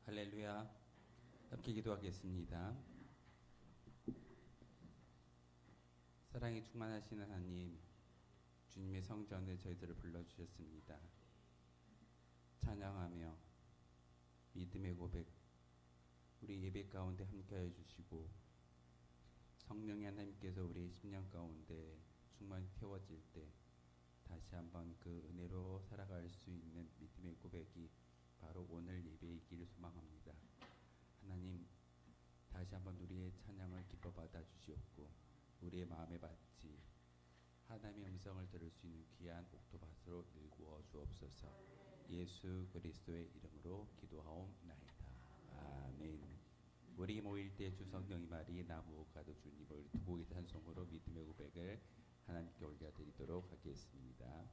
할렐루야. 함께 기도하겠습니다. 사랑이 충만하신 하나님, 주님의 성전에 저희들을 불러주셨습니다. 찬양하며 믿음의 고백, 우리 예배 가운데 함께해 주시고 성령의 하나님께서 우리 심령 가운데 충만히 태워질 때 다시 한번 그 은혜로 살아갈 수 있는 믿음의 고백이 바로 오늘 예배이기를 소망합니다. 하나님, 다시 한번 우리의 찬양을 기뻐 받아 주시옵고 우리의 마음에 받지 하나님의 음성을 들을 수 있는 귀한 옥토밭으로 일구어 주옵소서. 예수 그리스도의 이름으로 기도하옵나이다. 아멘. 우리 모일 때 주 성령의 말이 나무가도 주님을 두 곡의 찬송으로 믿음의 고백을 하나님께 올려드리도록 하겠습니다.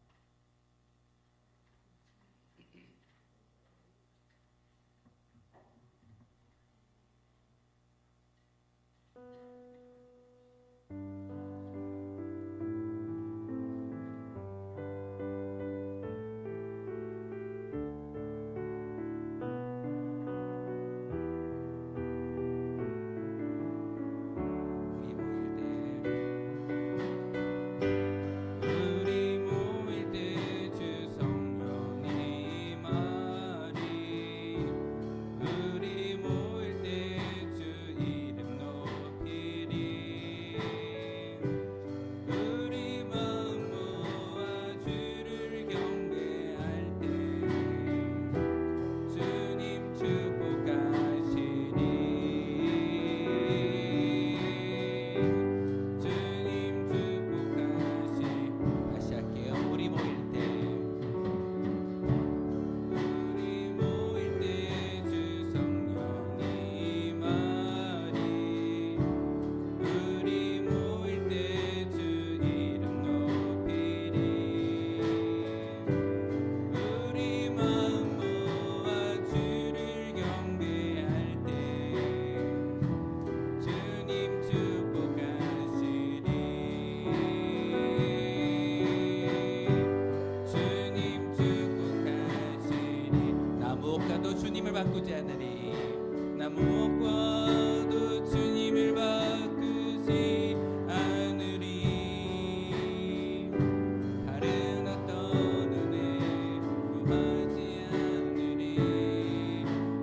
바꾸지 않으리. 나 무엇과도 주님을 바꾸지 않으리. 다른 어떤 은혜 구하지 않으리.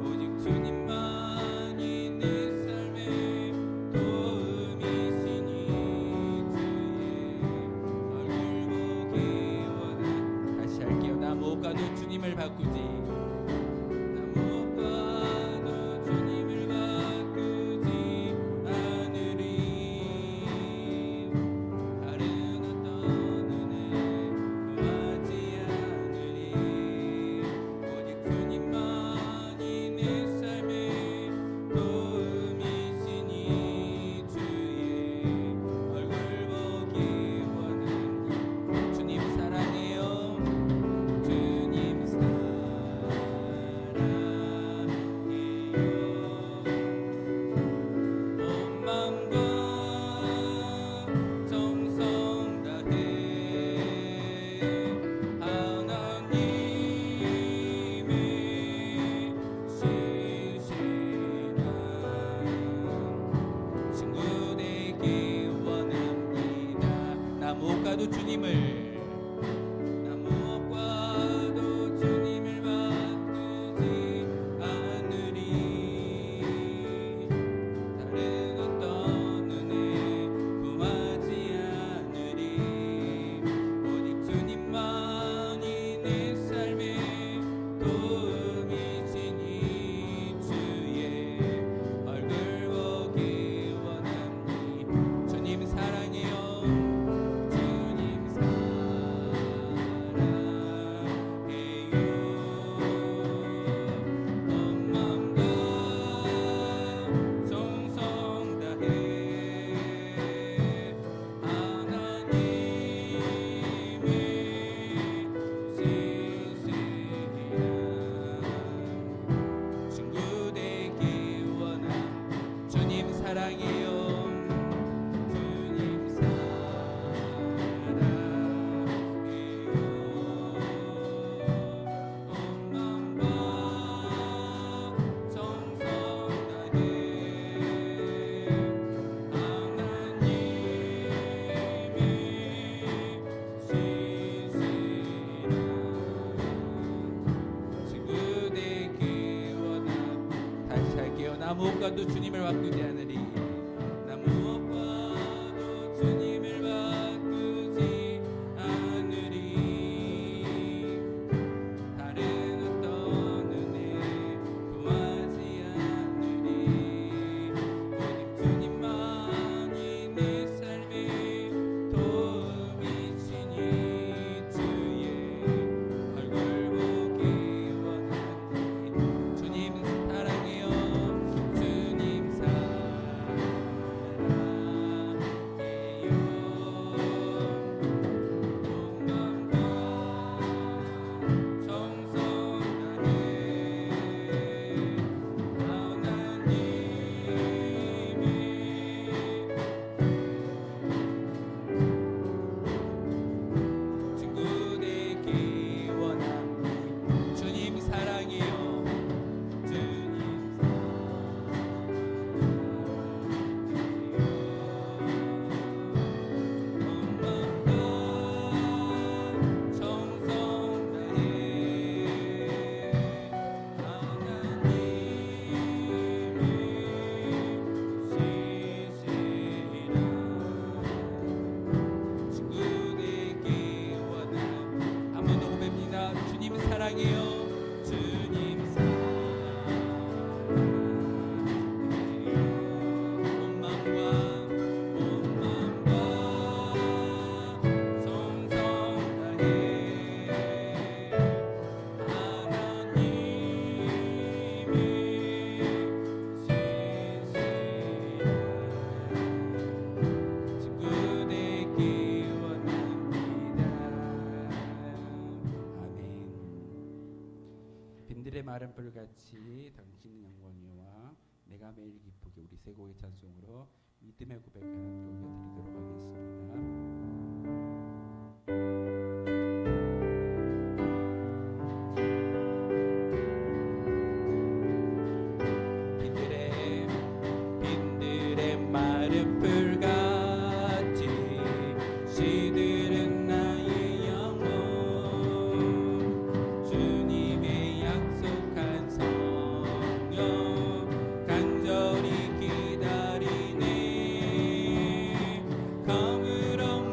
오직 주님만이 내 삶의 도움이시니 주의 얼굴 보기 원하. 다시 할게요. 나 무엇과도 주님을 바꾸지 나 무엇과도 주님을 바꾸지 않으리. 나 무엇과도 주님을 바꾸지 않으리. 다른 어떤 은혜 구하지 않으리. 오직 주님만이 내 삶의 도움이시니 주의 얼굴 보기 원하니. 주님 사랑해요. 주님 사랑해요. 온 마음과 정성 다해 하나님의 친구 되기 원합니다. 주님 사랑해요. 주님 사랑해요. 정성 다해 하나님의 시시라 친구 되기 원합니다. 한 번 더 고백합니다. 주님 사랑해요. 주님 사랑해요. 온 마음과 정성 다해 하나님의 시시라 친구 되기 원합니다. 아멘. 빈들의 마른 뿔같이 당신은 영광이와 내가 매일 기쁘게 우리 세 곡의 찬송으로 믿음의 고백 하나 올려드리도록 하겠습니다. 빈들의 마른 뿔같이 시들은 나의 영혼 주님의 약속한 성령 간절히 기다리네. 거무로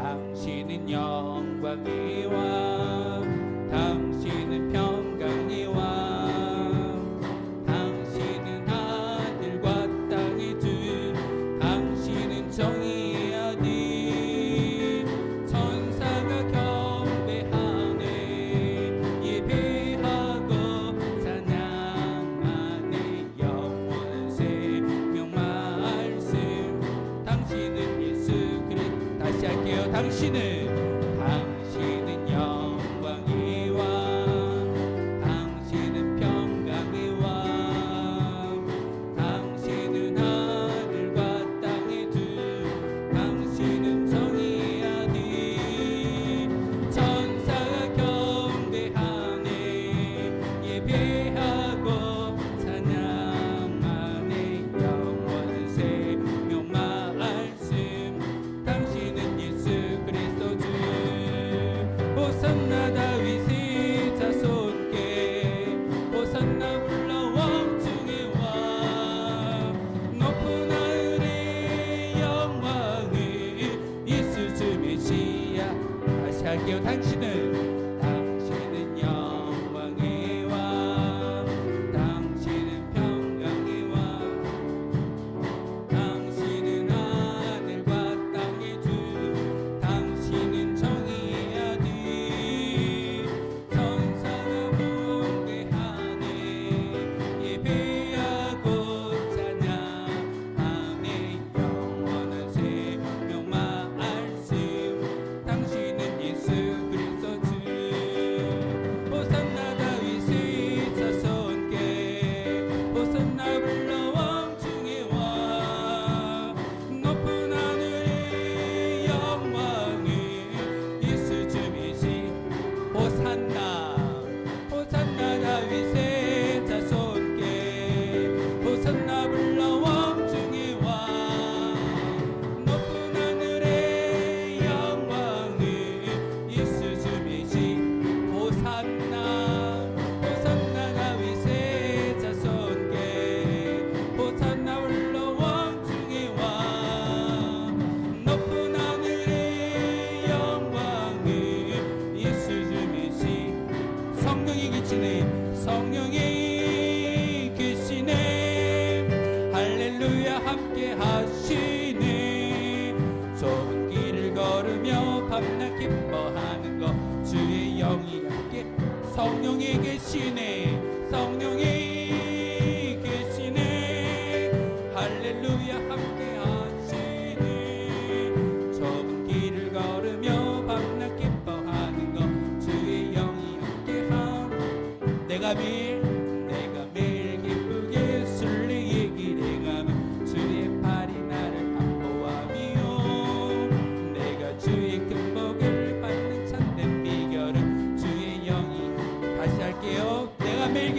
당신은 영광의 왕, 당신은 평강의 왕, 당신은 하늘과 땅의 주, 당신은 정의의 아들. 천사가 경배하네, 예배하고 찬양하네. 영원한 생명 말씀, 당신은 예수 그리스도. 다시 할게요. 당신은 영광의 왕, 당신은 평강의 왕, 당신은 하늘과 땅의 주, 당신은 정의의 아들. 천사가 경배하네, 예배하고 찬양하네. 영원한 생명 말씀, 당신은 예수 그리스도 주. 호산나 다윗의 자손께, 호산나 불러 왕중의 왕. 높은 하늘의 영광을 예수 주 메시아. 다시 할게요. 당신은 영광의 왕, 당신은 평강의 왕, 당신은 하늘과 땅의 주, 당신은 정의의 아들. 천사가 경배하네, 예배하고 찬양하네. 영원한 생명 말씀, 당신은 예수 그리스도 주. 호산나 다윗의 자손께, 호산나 불러 왕중의 왕. 높은 하늘의 영광을 예수 주 메시. 호산나, 호산나 다윗의 자손께, 호산나 불러 왕중의 왕. 높은 하늘의 영광을 예수 주 메시. 호산나, 호산나 다윗의 자손께, 호산나 불러 왕중의 왕. 높은 하늘의 영광을 예수 주 메시. 성령이 계시네, 성령이 계시네. 할렐루야 함께 하시네. 좁은 길을 걸으며 밤낮 기뻐하는 것 주의 영이 함께. 성령이 계시네, 성령이 계시네. 할렐루야 함께 하시네. 좁은 길을 걸으며 밤낮 기뻐하는 것 주의 영이 함께함. 내가 매일 기쁘게 술래의 길에 가면 주의 팔이 나를 안보하며, 내가 주의 큰 복을 받는 참된 비결은 주의 영이. 다시 할게요. 내가 매일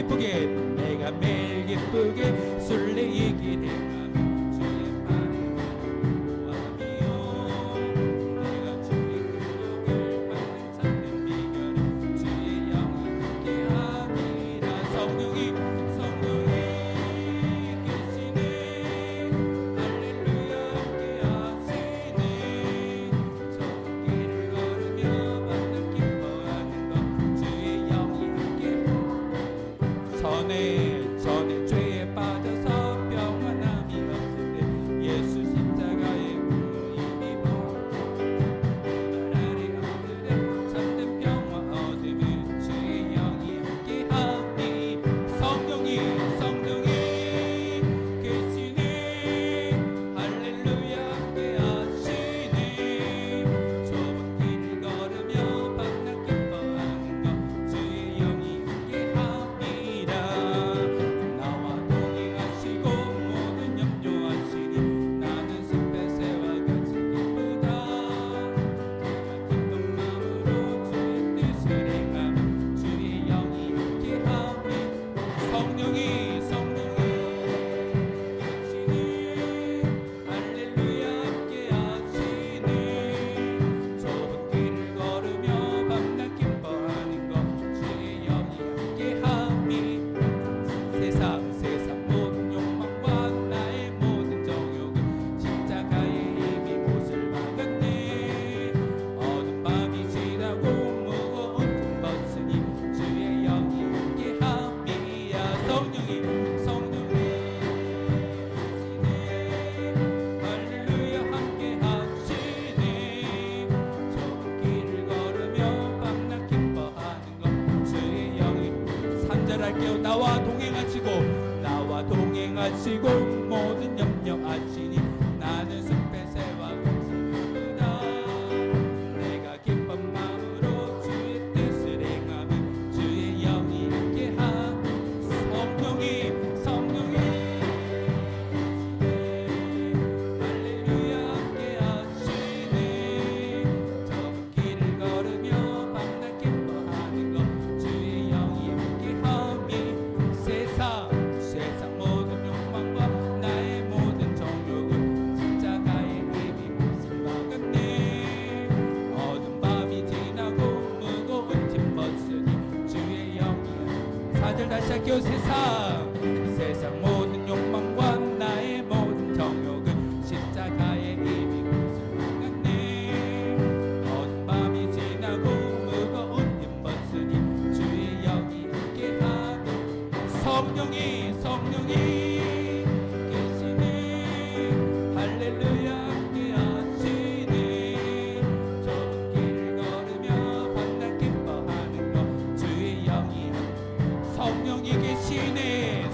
나와 동행하시고 모든 염려 아시니 나는 숲의 새와 동산이다. 내가 기쁜 마음으로 주의 뜻을 행하며 주의 영이 함께하. 성령이 할렐루야 함께하시네. 좁은 길을 걸으며 밤낮 기뻐하는 것 주의 영이 함께하니 세상 모든 욕망과 나의 모든 정욕은 십자가의 힘이 몫을 막았네. 어두운 밤이 지나고 무거운 짐 벗으니 주의 영이 4절 다시 할게요. 세상 모든 욕망과 나의 모든 정욕은 십자가의 힘이 몫을 막았네. 어두운 밤이 지나고 무거운 짐 벗으니 주의 영이 함께하니 성령이 계시네. 할렐루야 함께하시네. 좁은 길을 걸으며 밤낮 기뻐하는 것 주의 영이 성령이 계시네.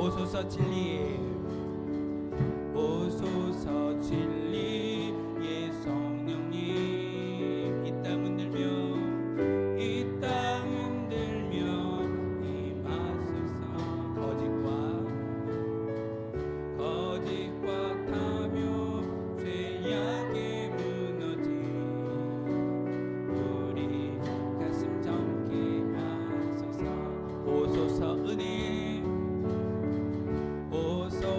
오소서 진리 오소서 진리의 성령님 이 땅 흔들며 이 땅 흔들며 임하소서 거짓과 타며 죄악에 무너진 우리 가슴 정케 하소서 오소서 은혜 오소서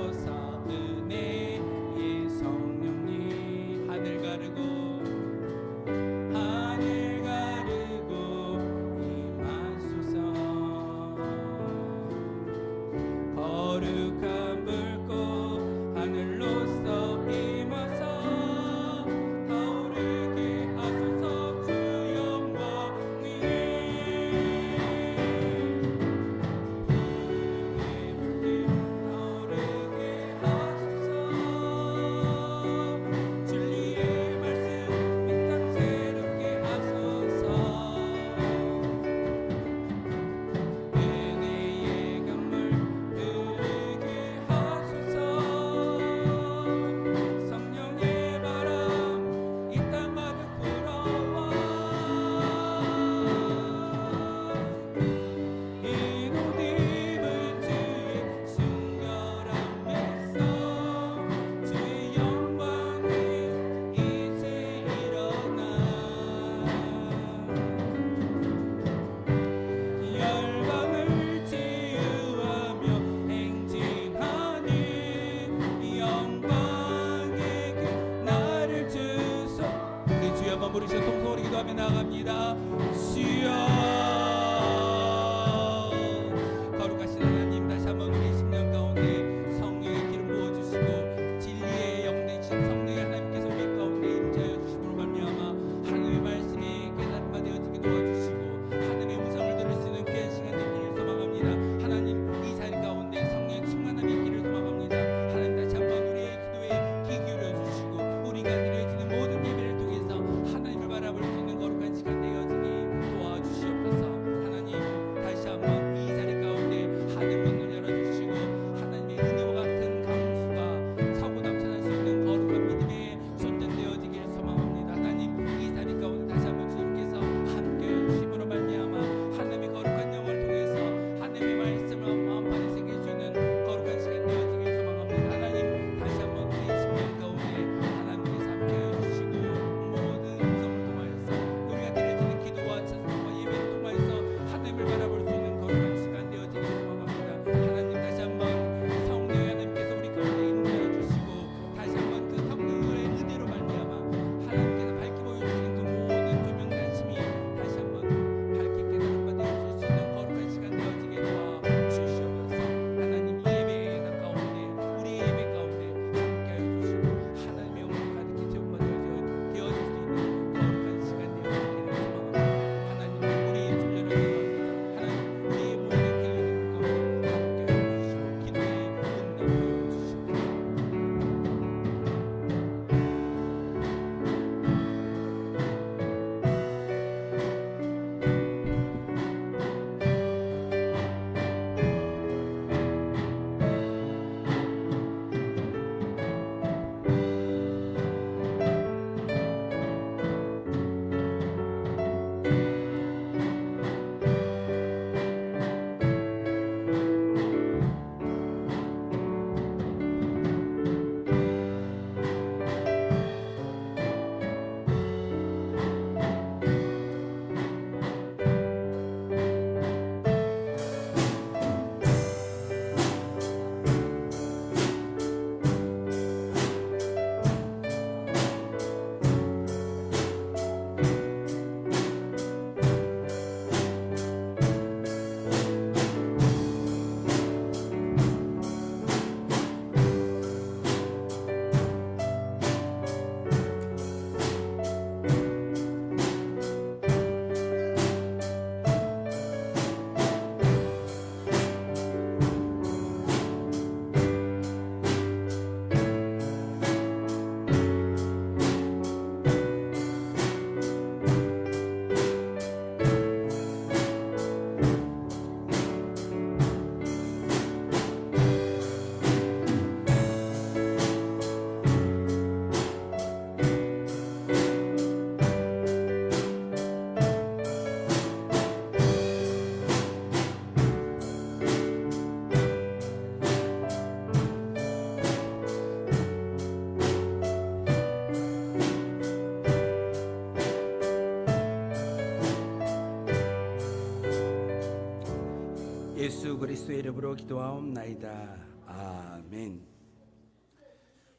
그리스도의 이름으로 기도하옵나이다. 아멘.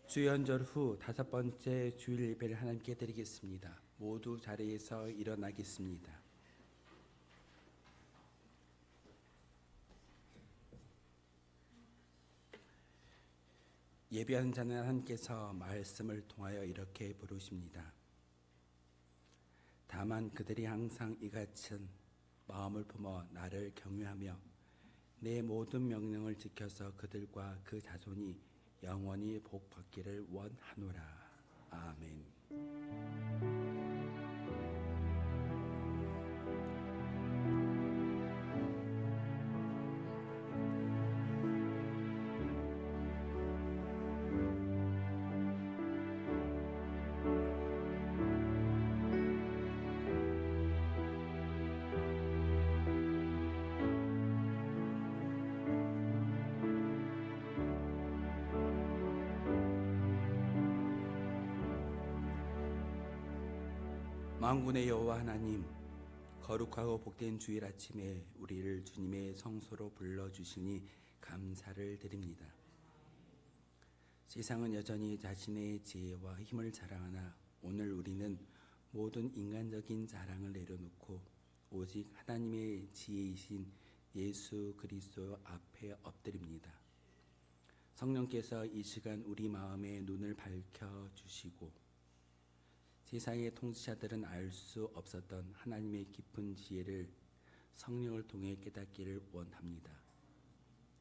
주연절 후 5번째 주일 예배를 하나님께 드리겠습니다. 모두 자리에서 일어나겠습니다. 예배하는 자는 하나님께서 말씀을 통하여 이렇게 부르십니다. 다만 그들이 항상 이 같은 마음을 품어 나를 경외하며 내 모든 명령을 지켜서 그들과 그 자손이 영원히 복 받기를 원하노라. 아멘. 만군의 여호와 하나님, 거룩하고 복된 주일 아침에 우리를 주님의 성소로 불러주시니 감사를 드립니다. 세상은 여전히 자신의 지혜와 힘을 자랑하나 오늘 우리는 모든 인간적인 자랑을 내려놓고 오직 하나님의 지혜이신 예수 그리스도 앞에 엎드립니다. 성령께서 이 시간 우리 마음의 눈을 밝혀주시고 세상의 통치자들은 알 수 없었던 하나님의 깊은 지혜를 성령을 통해 깨닫기를 원합니다.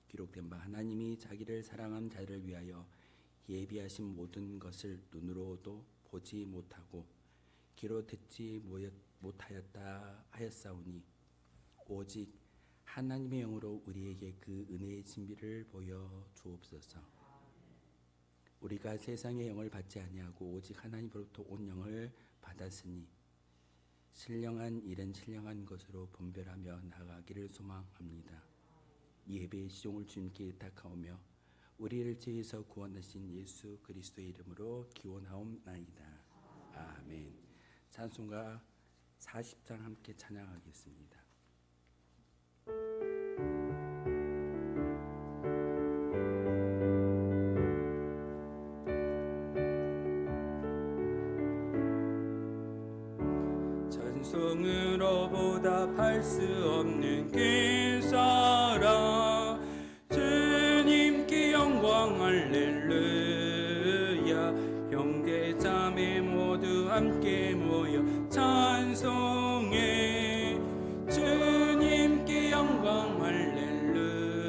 기록된 바 하나님이 자기를 사랑한 자를 위하여 예비하신 모든 것을 눈으로도 보지 못하고 귀로 듣지 못하였다 하였사오니 오직 하나님의 영으로 우리에게 그 은혜의 진비를 보여 주옵소서. 우리가 세상의 영을 받지 아니하고 오직 하나님으로부터 온 영을 받았으니 신령한 일은 신령한 것으로 분별하며 나아가기를 소망합니다. 이 예배의 시종을 주님께 의탁하오며 우리를 죄에서 구원하신 예수 그리스도의 이름으로 기원하옵나이다. 아멘. 찬송가 40장 함께 찬양하겠습니다. 찬송으로 보답할 수 없는 그 사랑, 주님께 영광 할렐루야. 형제자매 모두 함께 모여 찬송해. 주님께 영광 할렐루야.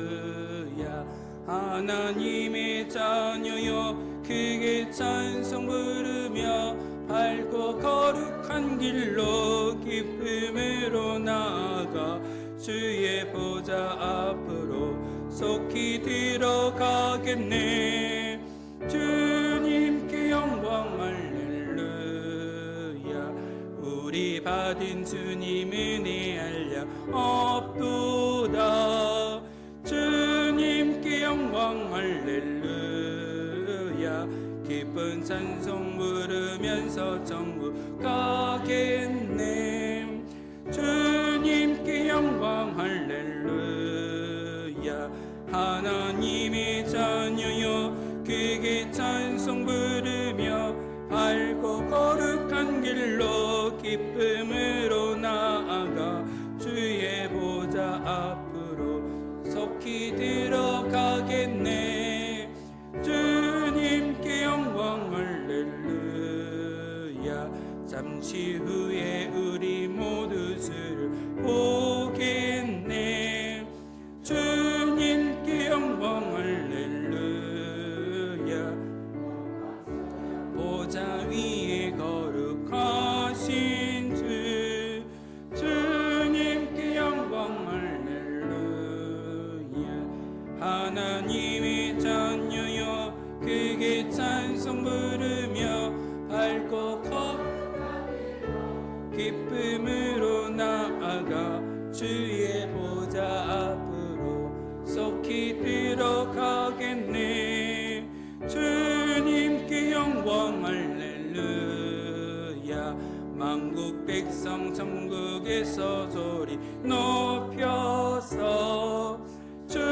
하나님의 자녀여 크게 찬송 부르며 밝고 거룩한 길로 기쁨으로 나아가 주의 보좌 앞으로 속히 들어가겠네. 주님께 영광 할렐루야. 우리 받은 주님 은혜 알려 없도다. 주님께 영광 할렐루야. 기쁜 찬송 부르면서 천국 가겠네. 주님께 영광 할렐루야. 하나님의 자녀여 크게 찬송 부르며 밝고 거룩한 길로 기쁨으로 나아가 주의 보좌 앞으로 속히 들어가겠네. 주님께 영광 할렐루야. 잠시 후에 우리 모두 주를 보겠네. 주님께 영광 할렐루야. 보좌 위에 거룩하신 주, 주님께 영광 할렐루야. 하나님의 자녀여 크게 찬송 부르며 밝고 기쁨으로 나아가 주의 보좌 앞으로 속히 들어가겠네. 주님께 영광 할렐루야. 만국 백성 천국에서 소리 높여서 주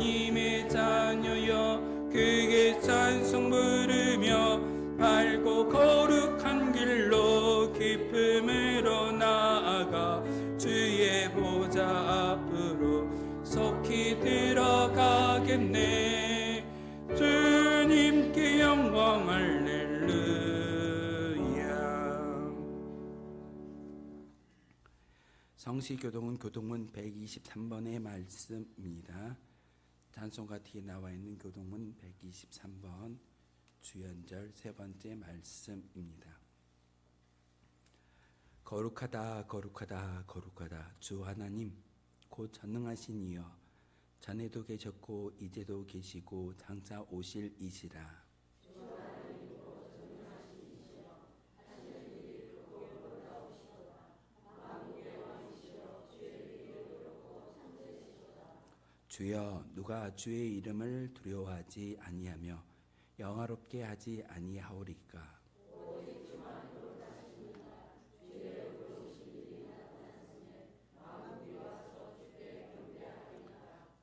하나님의 자녀여 그에게 찬송 부르며 밝고 거룩한 길로 기쁨으로 나아가 주의 보좌 앞으로 속히 들어가겠네. 주님께 영광 할렐루야. 성시교동은 교동문 123번의 말씀입니다. 찬송가 뒤에 나와 있는 교동문 123번 주연절 세 번째 말씀입니다. 거룩하다 거룩하다 거룩하다 주 하나님 곧 전능하신 이여 전에도 계셨고 이제도 계시고 장차 오실 이시라. 주여 누가 주의 이름을 두려워하지 아니하며 영화롭게 하지 아니하오리까.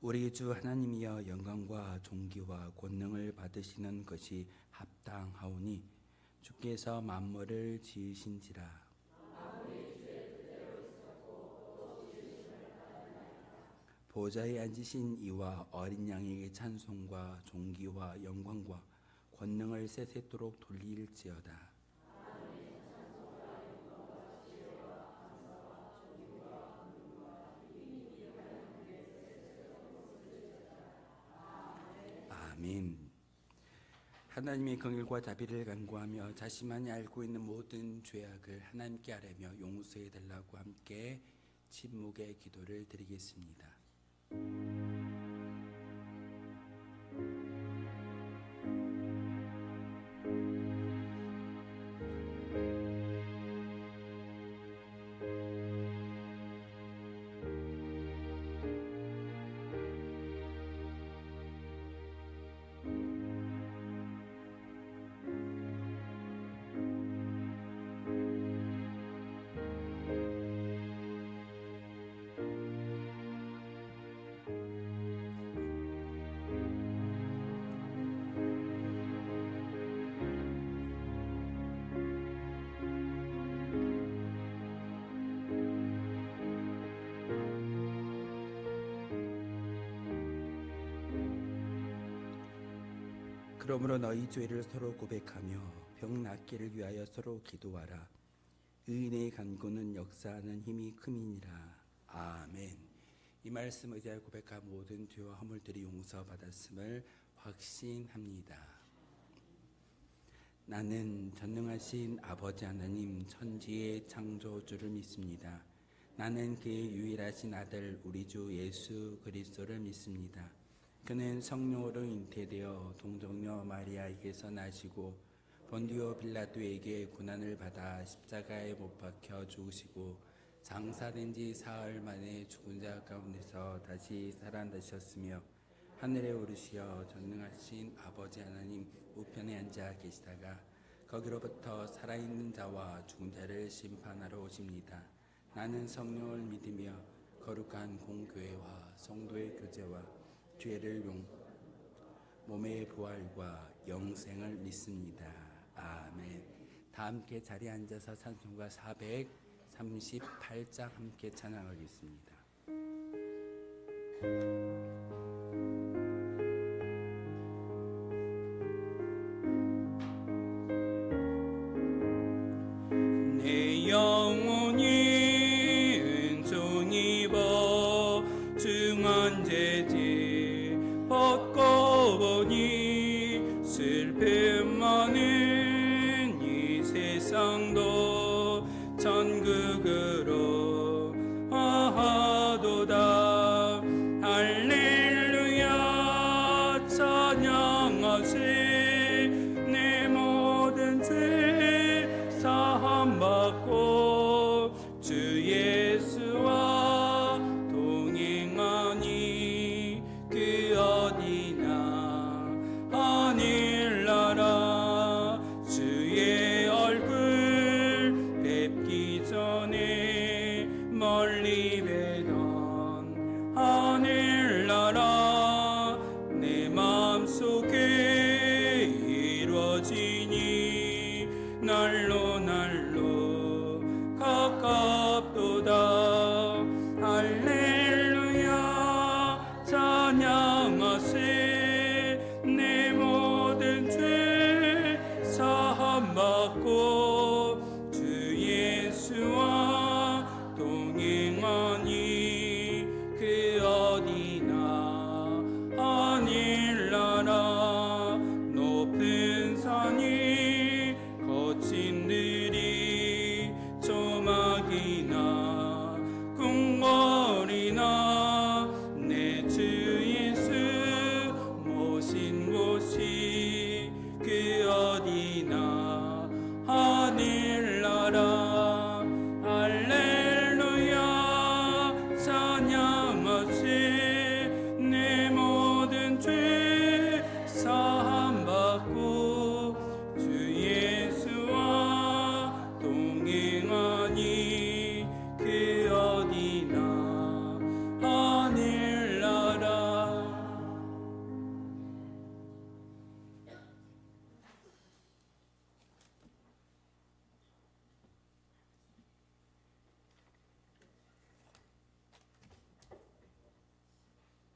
우리 주 하나님이여 영광과 존귀와 권능을 받으시는 것이 합당하오니 주께서 만물을 지으신지라. 보좌에 앉으신 이와 어린 양에게 찬송과 존귀와 영광과 권능을 세세토록 돌릴지어다. 아멘. 하나님의 긍휼과 자비를 간구하며 자신만이 알고 있는 모든 죄악을 하나님께 아뢰며 용서해 달라고 함께 침묵의 기도를 드리겠습니다. 그러므로 너희 죄를 서로 고백하며 병 낫기를 위하여 서로 기도하라. 의인의 간구는 역사하는 힘이 큼이니라. 아멘. 이 말씀 의지하여 고백한 모든 죄와 허물들이 용서받았음을 확신합니다. 나는 전능하신 아버지 하나님 천지의 창조주를 믿습니다. 나는 그의 유일하신 아들 우리 주 예수 그리스도를 믿습니다. 그는 성령으로 잉태되어 동정녀 마리아에게서 나시고 본디오 빌라도에게 고난을 받아 십자가에 못 박혀 죽으시고 장사된 지 사흘 만에 죽은 자 가운데서 다시 살아나셨으며 하늘에 오르시어 전능하신 아버지 하나님 우편에 앉아 계시다가 거기로부터 살아있는 자와 죽은 자를 심판하러 오십니다. 나는 성령을 믿으며 거룩한 공교회와 성도의 교제와 죄를 몸의 부활과 영생을 믿습니다. 아멘. 다 함께 자리에 앉아서 찬송가 438장 함께 찬양하겠습니다. 내 영혼이 은총 입어 중한 죄지 벗고 보니 슬픔 많은 이 세상도 천국으로 하도다. 할렐루야 찬양하세. 내 모든 죄 사함받고 주 예수와 동행하니 그 어디나 하늘나라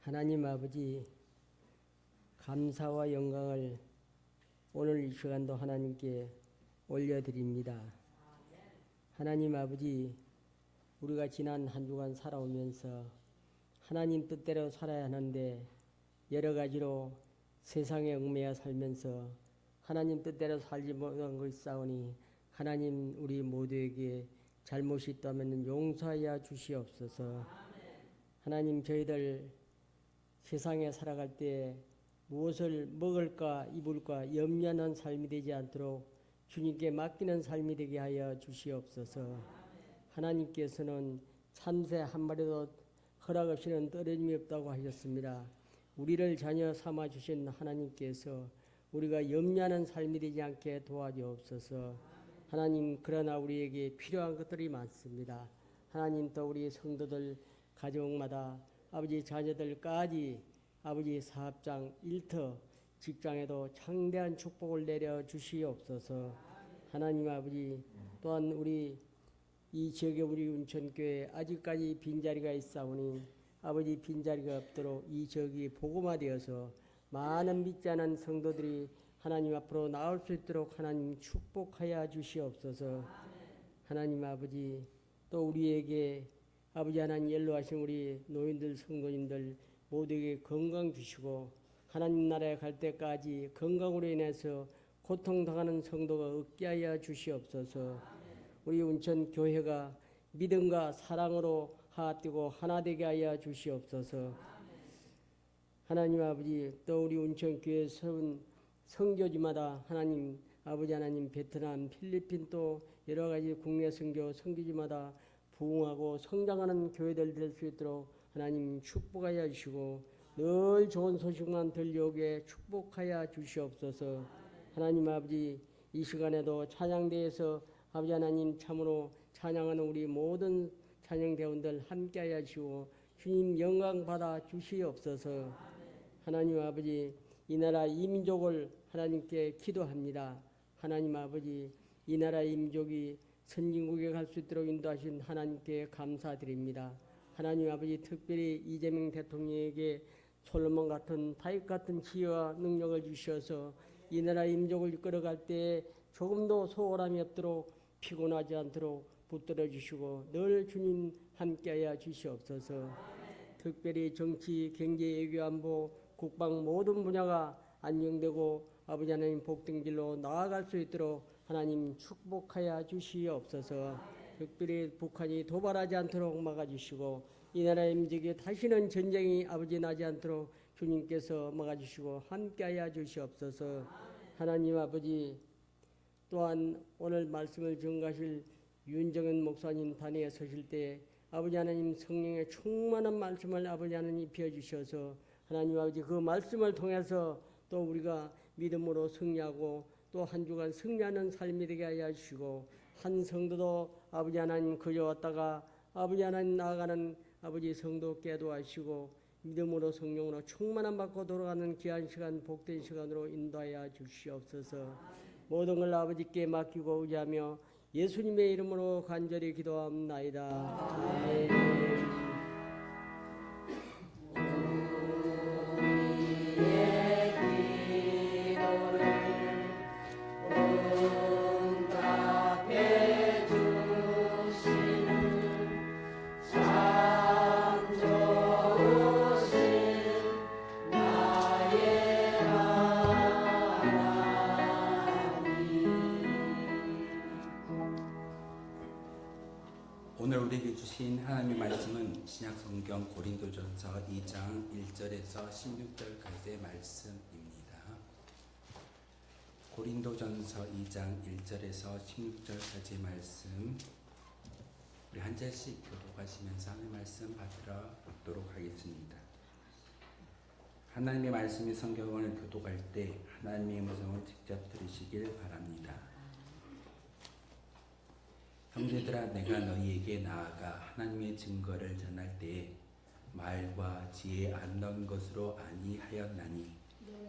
하나님 아버지, 감사와 영광을 오늘 이 시간도 하나님께 올려드립니다. 하나님 아버지, 우리가 지난 한 주간 살아오면서 하나님 뜻대로 살아야 하는데 여러 가지로 세상에 얽매여 살면서 하나님 뜻대로 살지 못한 것이 싸우니 하나님 우리 모두에게 잘못이 있다면 용서하여 주시옵소서. 하나님, 저희들 세상에 살아갈 때 무엇을 먹을까 입을까 염려하는 삶이 되지 않도록 주님께 맡기는 삶이 되게 하여 주시옵소서. 하나님께서는 참새 한 마리도 허락 없이는 떨어짐이 없다고 하셨습니다. 우리를 자녀 삼아 주신 하나님께서 우리가 염려하는 삶이 되지 않게 도와주옵소서. 하나님, 그러나 우리에게 필요한 것들이 많습니다. 하나님, 또 우리 성도들 가정마다 아버지 자녀들까지 아버지 사업장 일터 직장에도 창대한 축복을 내려 주시옵소서. 하나님 아버지, 또한 우리 이 지역에 우리 운천교회 아직까지 빈자리가 있사오니 아버지 빈자리가 없도록 이 지역이 복음화되어서 많은 믿지 않은 성도들이 하나님 앞으로 나올 수 있도록 하나님 축복하여 주시옵소서. 하나님 아버지, 또 우리에게 아버지 하나님 연로하신 우리 노인들 성도님들 모두에게 건강 주시고 하나님 나라에 갈 때까지 건강으로 인해서 고통당하는 성도가 없게 하여 주시옵소서. 우리 운천교회가 믿음과 사랑으로 하나되고 하나 되게 하여 주시옵소서. 하나님 아버지, 또 우리 운천교회 선교지마다 하나님 아버지 하나님 베트남, 필리핀 또 여러 가지 국내 선교지마다 부흥하고 성장하는 교회들 될 수 있도록 하나님 축복하여 주시고 늘 좋은 소식만 들려오게 축복하여 주시옵소서. 하나님 아버지, 이 시간에도 찬양대에서 아버지 하나님 참으로 찬양하는 우리 모든 찬양대원들 함께하여 주시고 주님 영광 받아 주시옵소서. 하나님 아버지, 이 나라 이 민족을 하나님께 기도합니다. 하나님 아버지, 이 나라 이 민족이 선진국에 갈 수 있도록 인도하신 하나님께 감사드립니다. 하나님 아버지, 특별히 이재명 대통령에게 솔로몬 같은 다윗 같은 지혜와 능력을 주셔서 이 나라 이 민족을 이끌어갈 때 조금도 소홀함이 없도록 피곤하지 않도록 붙들어 주시고 늘 주님 함께하여 주시옵소서. 특별히 정치, 경제, 외교, 안보, 국방 모든 분야가 안정되고 아버지 하나님 복된 길로 나아갈 수 있도록 하나님 축복하여 주시옵소서. 특별히 북한이 도발하지 않도록 막아주시고 이 나라의 민족에 다시는 전쟁이 아버지 나지 않도록 주님께서 막아주시고 함께하여 주시옵소서. 하나님 아버지, 또한 오늘 말씀을 증거하실 윤정은 목사님 단위에 서실 때 아버지 하나님 성령의 충만한 말씀을 아버지 하나님 입혀주셔서 하나님 아버지 그 말씀을 통해서 또 우리가 믿음으로 승리하고 또 한 주간 승리하는 삶이 되게 하여 주시고 한 성도도 아버지 하나님 그저 왔다가 아버지 하나님 나아가는 아버지 성도께 도와주시고 믿음으로 성령으로 충만함 받고 돌아가는 귀한 시간 복된 시간으로 인도하여 주시옵소서. 모든 걸 아버지께 맡기고 의지하며 예수님의 이름으로 간절히 기도합나이다. 아멘. 오늘 우리에게 주신 하나님의 말씀은 신약성경 고린도전서 2장 1절에서 16절까지의 말씀입니다. 고린도전서 2장 1절에서 16절까지의 말씀, 우리 한 절씩 교독하시면서 하나님의 말씀 받들어 보도록 하겠습니다. 하나님의 말씀이 성경을 교독할 때 하나님의 음성을 직접 들으시길 바랍니다. 형제들아, 내가 너희에게 나아가 하나님의 증거를 전할 때에 말과 지혜 안 넣은 것으로 아니하였나니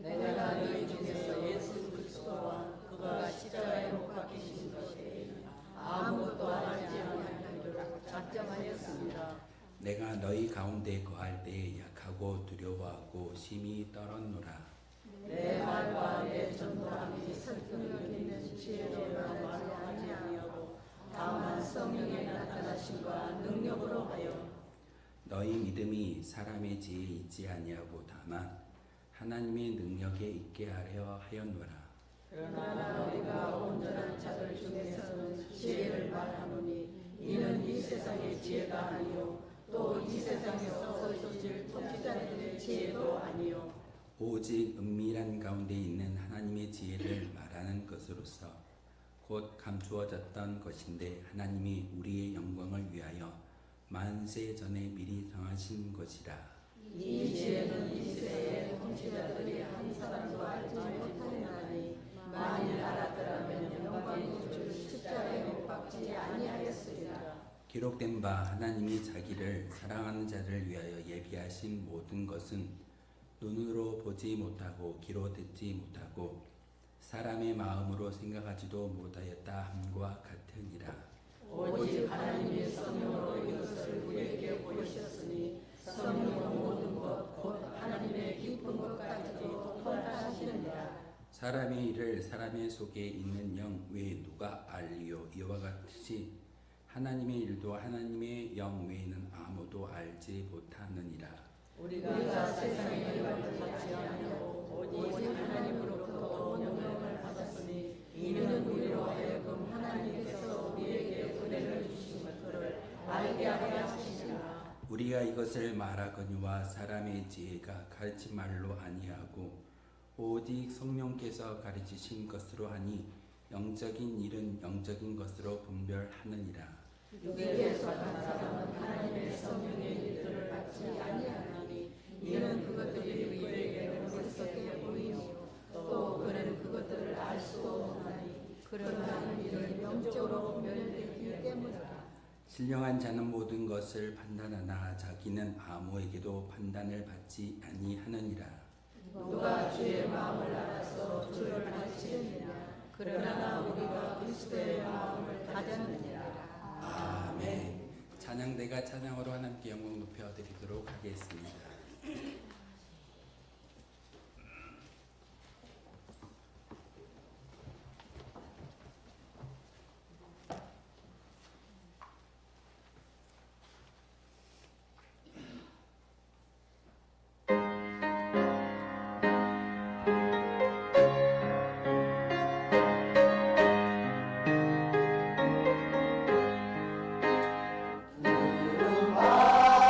내가 너희 중에서 예수 그리스도와 그가 십자가에 못 박히신 것에 아무것도 알지 아니하도록 작정하였습니다. 내가 너희 가운데 거할 때에 약한 못하고 두려워하고 심히 떨었노라. 내 말과 내 전도함이 설득력 있는 지혜로운 말로 하지 아니하고 다만 성령의 나타나심과 능력으로 하여 너희 믿음이 사람의 지혜에 있지 아니하고 다만 하나님의 능력에 있게 하려 하였노라. 그러나 우리가 온전한 자들 중에서는 지혜를 말하노니 이는 이 세상의 지혜가 아니요 또 이 세상에서 있을 통치자들의 지혜도 아니요 오직 은밀한 가운데 있는 하나님의 지혜를 말하는 것으로서 곧 감추어졌던 것인데 하나님이 우리의 영광을 위하여 만세 전에 미리 정하신 것이라. 이 지혜는 이 세상의 통치자들이 한 사람도 알지 못하였나니 만일 알았더라면 영광의 주 십자가에 못 박지 아니하였으리라. 기록된 바 하나님이 자기를 사랑하는 자를 위하여 예비하신 모든 것은 눈으로 보지 못하고 귀로 듣지 못하고 사람의 마음으로 생각하지도 못하였다 함과 같으니라. 오직 하나님의 성령으로 이것을 우리에게 보이셨으니 성령은 모든 것 곧 하나님의 깊은 것까지도 통달하시느니라. 사람의 일을 사람의 속에 있는 영 외에 누가 알리요? 이와 같이 하나님의 일도 하나님의 영 외에는 아무도 알지 못하느니라. 우리가 세상의 영을 받지 아니하고 오직 하나님으로부터 영을 받았으니 이는 우리로 하여금 하나님께서 우리에게 은혜를 주신 것들을 알게 하려 하시니라. 우리가 이것을 말하거니와 사람의 지혜가 가르친 말로 아니하고 오직 성령께서 가르치신 것으로 하니 영적인 일은 영적인 것으로 분별하느니라. 육에서 난 사람은 하나님의 성령의 일들을 받지 아니하나니 이는 그것들이 그에게 어리석게 보이며 또 그는 그것들을 알 수도 없나니 그러나 이를 영적으로 분별되기 때문이라. 신령한 자는 모든 것을 판단하나 자기는 아무에게도 판단을 받지 아니하느니라. 누가 주의 마음을 알아서 주를 가르치느냐 그러나 우리가 그리스도의 마음을 가졌느니라. 아멘. 찬양대가 찬양으로 하나님께 영광 높여드리도록 하겠습니다.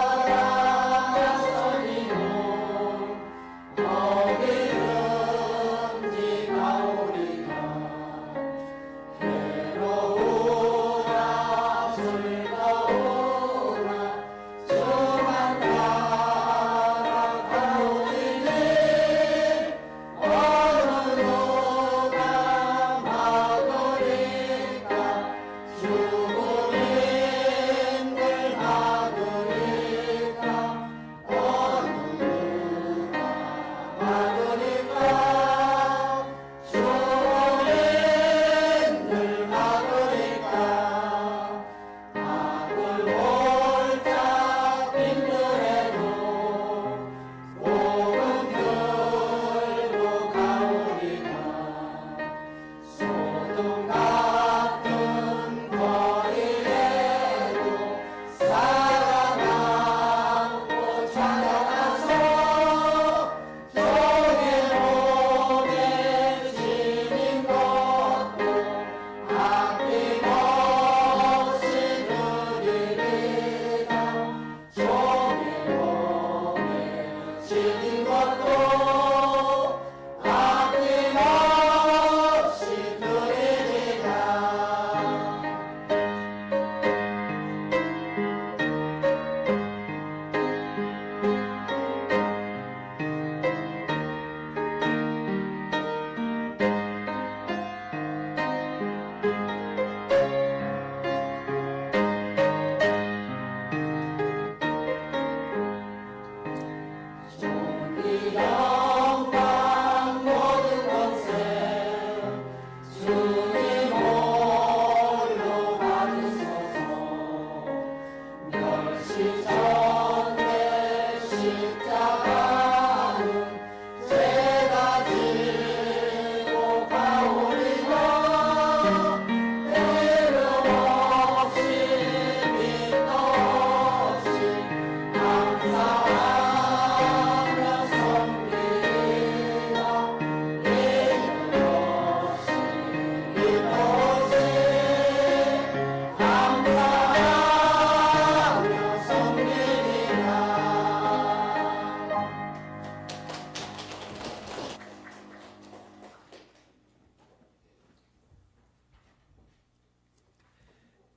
바다 선이고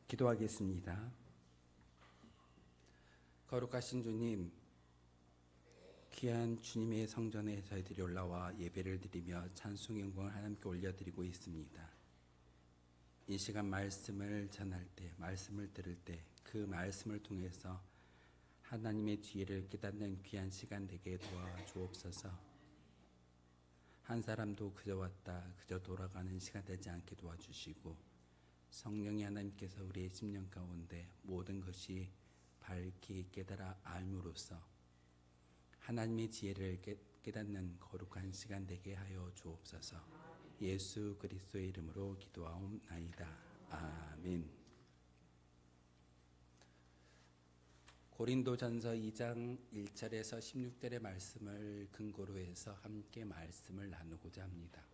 기도하겠습니다. 거룩하신 주님, 귀한 주님의 성전에 저희들이 올라와 예배를 드리며 찬송 영광을 하나님께 올려드리고 있습니다. 이 시간 말씀을 전할 때, 말씀을 들을 때 그 말씀을 통해서 하나님의 지혜를 깨닫는 귀한 시간 되게 도와 주옵소서. 한 사람도 그저 왔다 그저 돌아가는 시간 되지 않게 도와주시고, 성령의 하나님께서 우리의 심령 가운데 모든 것이 밝히 깨달아 알므로써 하나님의 지혜를 깨닫는 거룩한 시간 되게 하여 주옵소서. 예수 그리스도의 이름으로 기도하옵나이다. 아멘. 고린도전서 2장 1절에서 16절의 말씀을 근거로 해서 함께 말씀을 나누고자 합니다.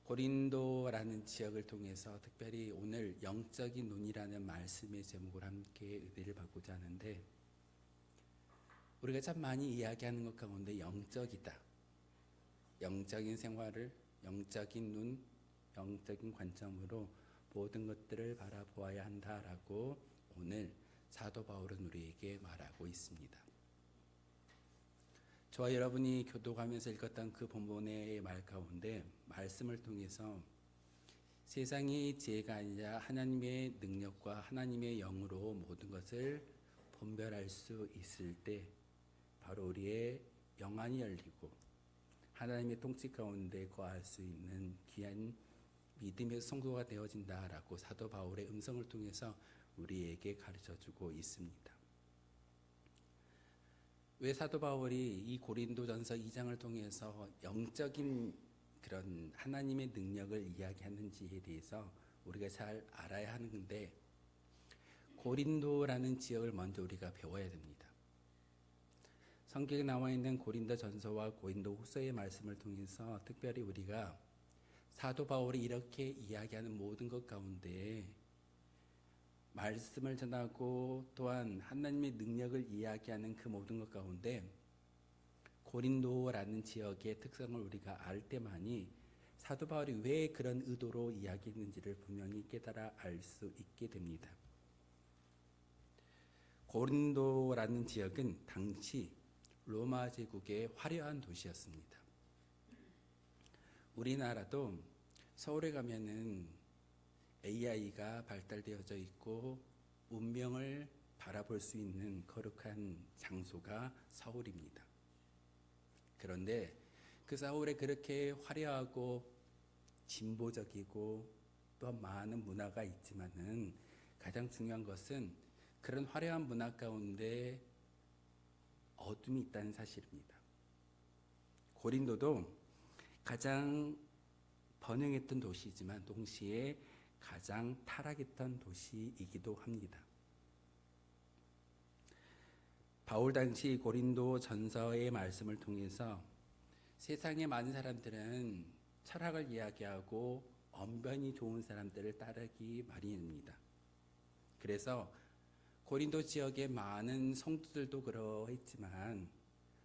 고린도라는 지역을 통해서 특별히 오늘 영적인 눈이라는 말씀의 제목을 함께 의뢰를 받고자 하는데, 우리가 참 많이 이야기하는 것 가운데 영적이다, 영적인 생활을 영적인 눈, 영적인 관점으로 모든 것들을 바라보아야 한다라고 오늘 사도 바울은 우리에게 말하고 있습니다. 저와 여러분이 교독하면서 읽었던 그 본문의 말 가운데 말씀을 통해서 세상의 지혜가 아니라 하나님의 능력과 하나님의 영으로 모든 것을 분별할 수 있을 때 바로 우리의 영안이 열리고 하나님의 통치 가운데 거할 수 있는 귀한 믿음의 성도가 되어진다라고 사도 바울의 음성을 통해서 우리에게 가르쳐주고 있습니다. 왜 사도 바울이 이 고린도전서 2장을 통해서 영적인 그런 하나님의 능력을 이야기하는지에 대해서 우리가 잘 알아야 하는데, 고린도라는 지역을 먼저 우리가 배워야 됩니다. 성경에 나와 있는 고린도전서와 고린도후서의 말씀을 통해서 특별히 우리가 사도 바울이 이렇게 이야기하는 모든 것 가운데 말씀을 전하고 또한 하나님의 능력을 이야기하는 그 모든 것 가운데 고린도라는 지역의 특성을 우리가 알 때만이 사도 바울이 왜 그런 의도로 이야기했는지를 분명히 깨달아 알 수 있게 됩니다. 고린도라는 지역은 당시 로마 제국의 화려한 도시였습니다. 우리나라도 서울에 가면은 AI가 발달되어져 있고 운명을 바라볼 수 있는 거룩한 장소가 서울입니다. 그런데 그 서울에 그렇게 화려하고 진보적이고 또 많은 문화가 있지만은 가장 중요한 것은 그런 화려한 문화 가운데 어둠이 있다는 사실입니다. 고린도도 가장 번영했던 도시이지만 동시에 가장 타락했던 도시이기도 합니다. 바울 당시 고린도 전서의 말씀을 통해서 세상의 많은 사람들은 철학을 이야기하고 언변이 좋은 사람들을 따르기 마련입니다. 그래서 고린도 지역의 많은 성도들도 그러했지만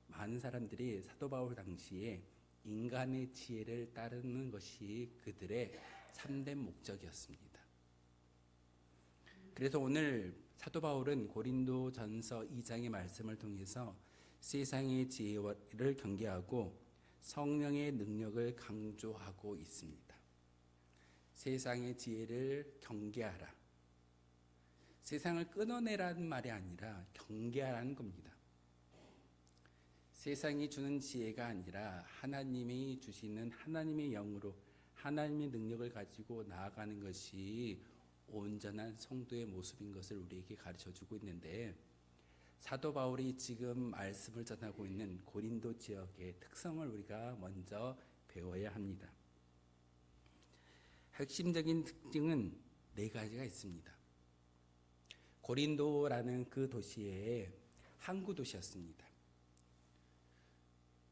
많은 사람들이 사도 바울 당시에 인간의 지혜를 따르는 것이 그들의 참된 목적이었습니다. 그래서 오늘 사도 바울은 고린도 전서 2장의 말씀을 통해서 세상의 지혜를 경계하고 성령의 능력을 강조하고 있습니다. 세상의 지혜를 경계하라. 세상을 끊어내라는 말이 아니라 경계하라는 겁니다. 세상이 주는 지혜가 아니라 하나님이 주시는 하나님의 영으로 하나님의 능력을 가지고 나아가는 것이 온전한 성도의 모습인 것을 우리에게 가르쳐주고 있는데, 사도 바울이 지금 말씀을 전하고 있는 고린도 지역의 특성을 우리가 먼저 배워야 합니다. 핵심적인 특징은 4가지가 있습니다. 고린도라는 그 도시에 항구 도시였습니다.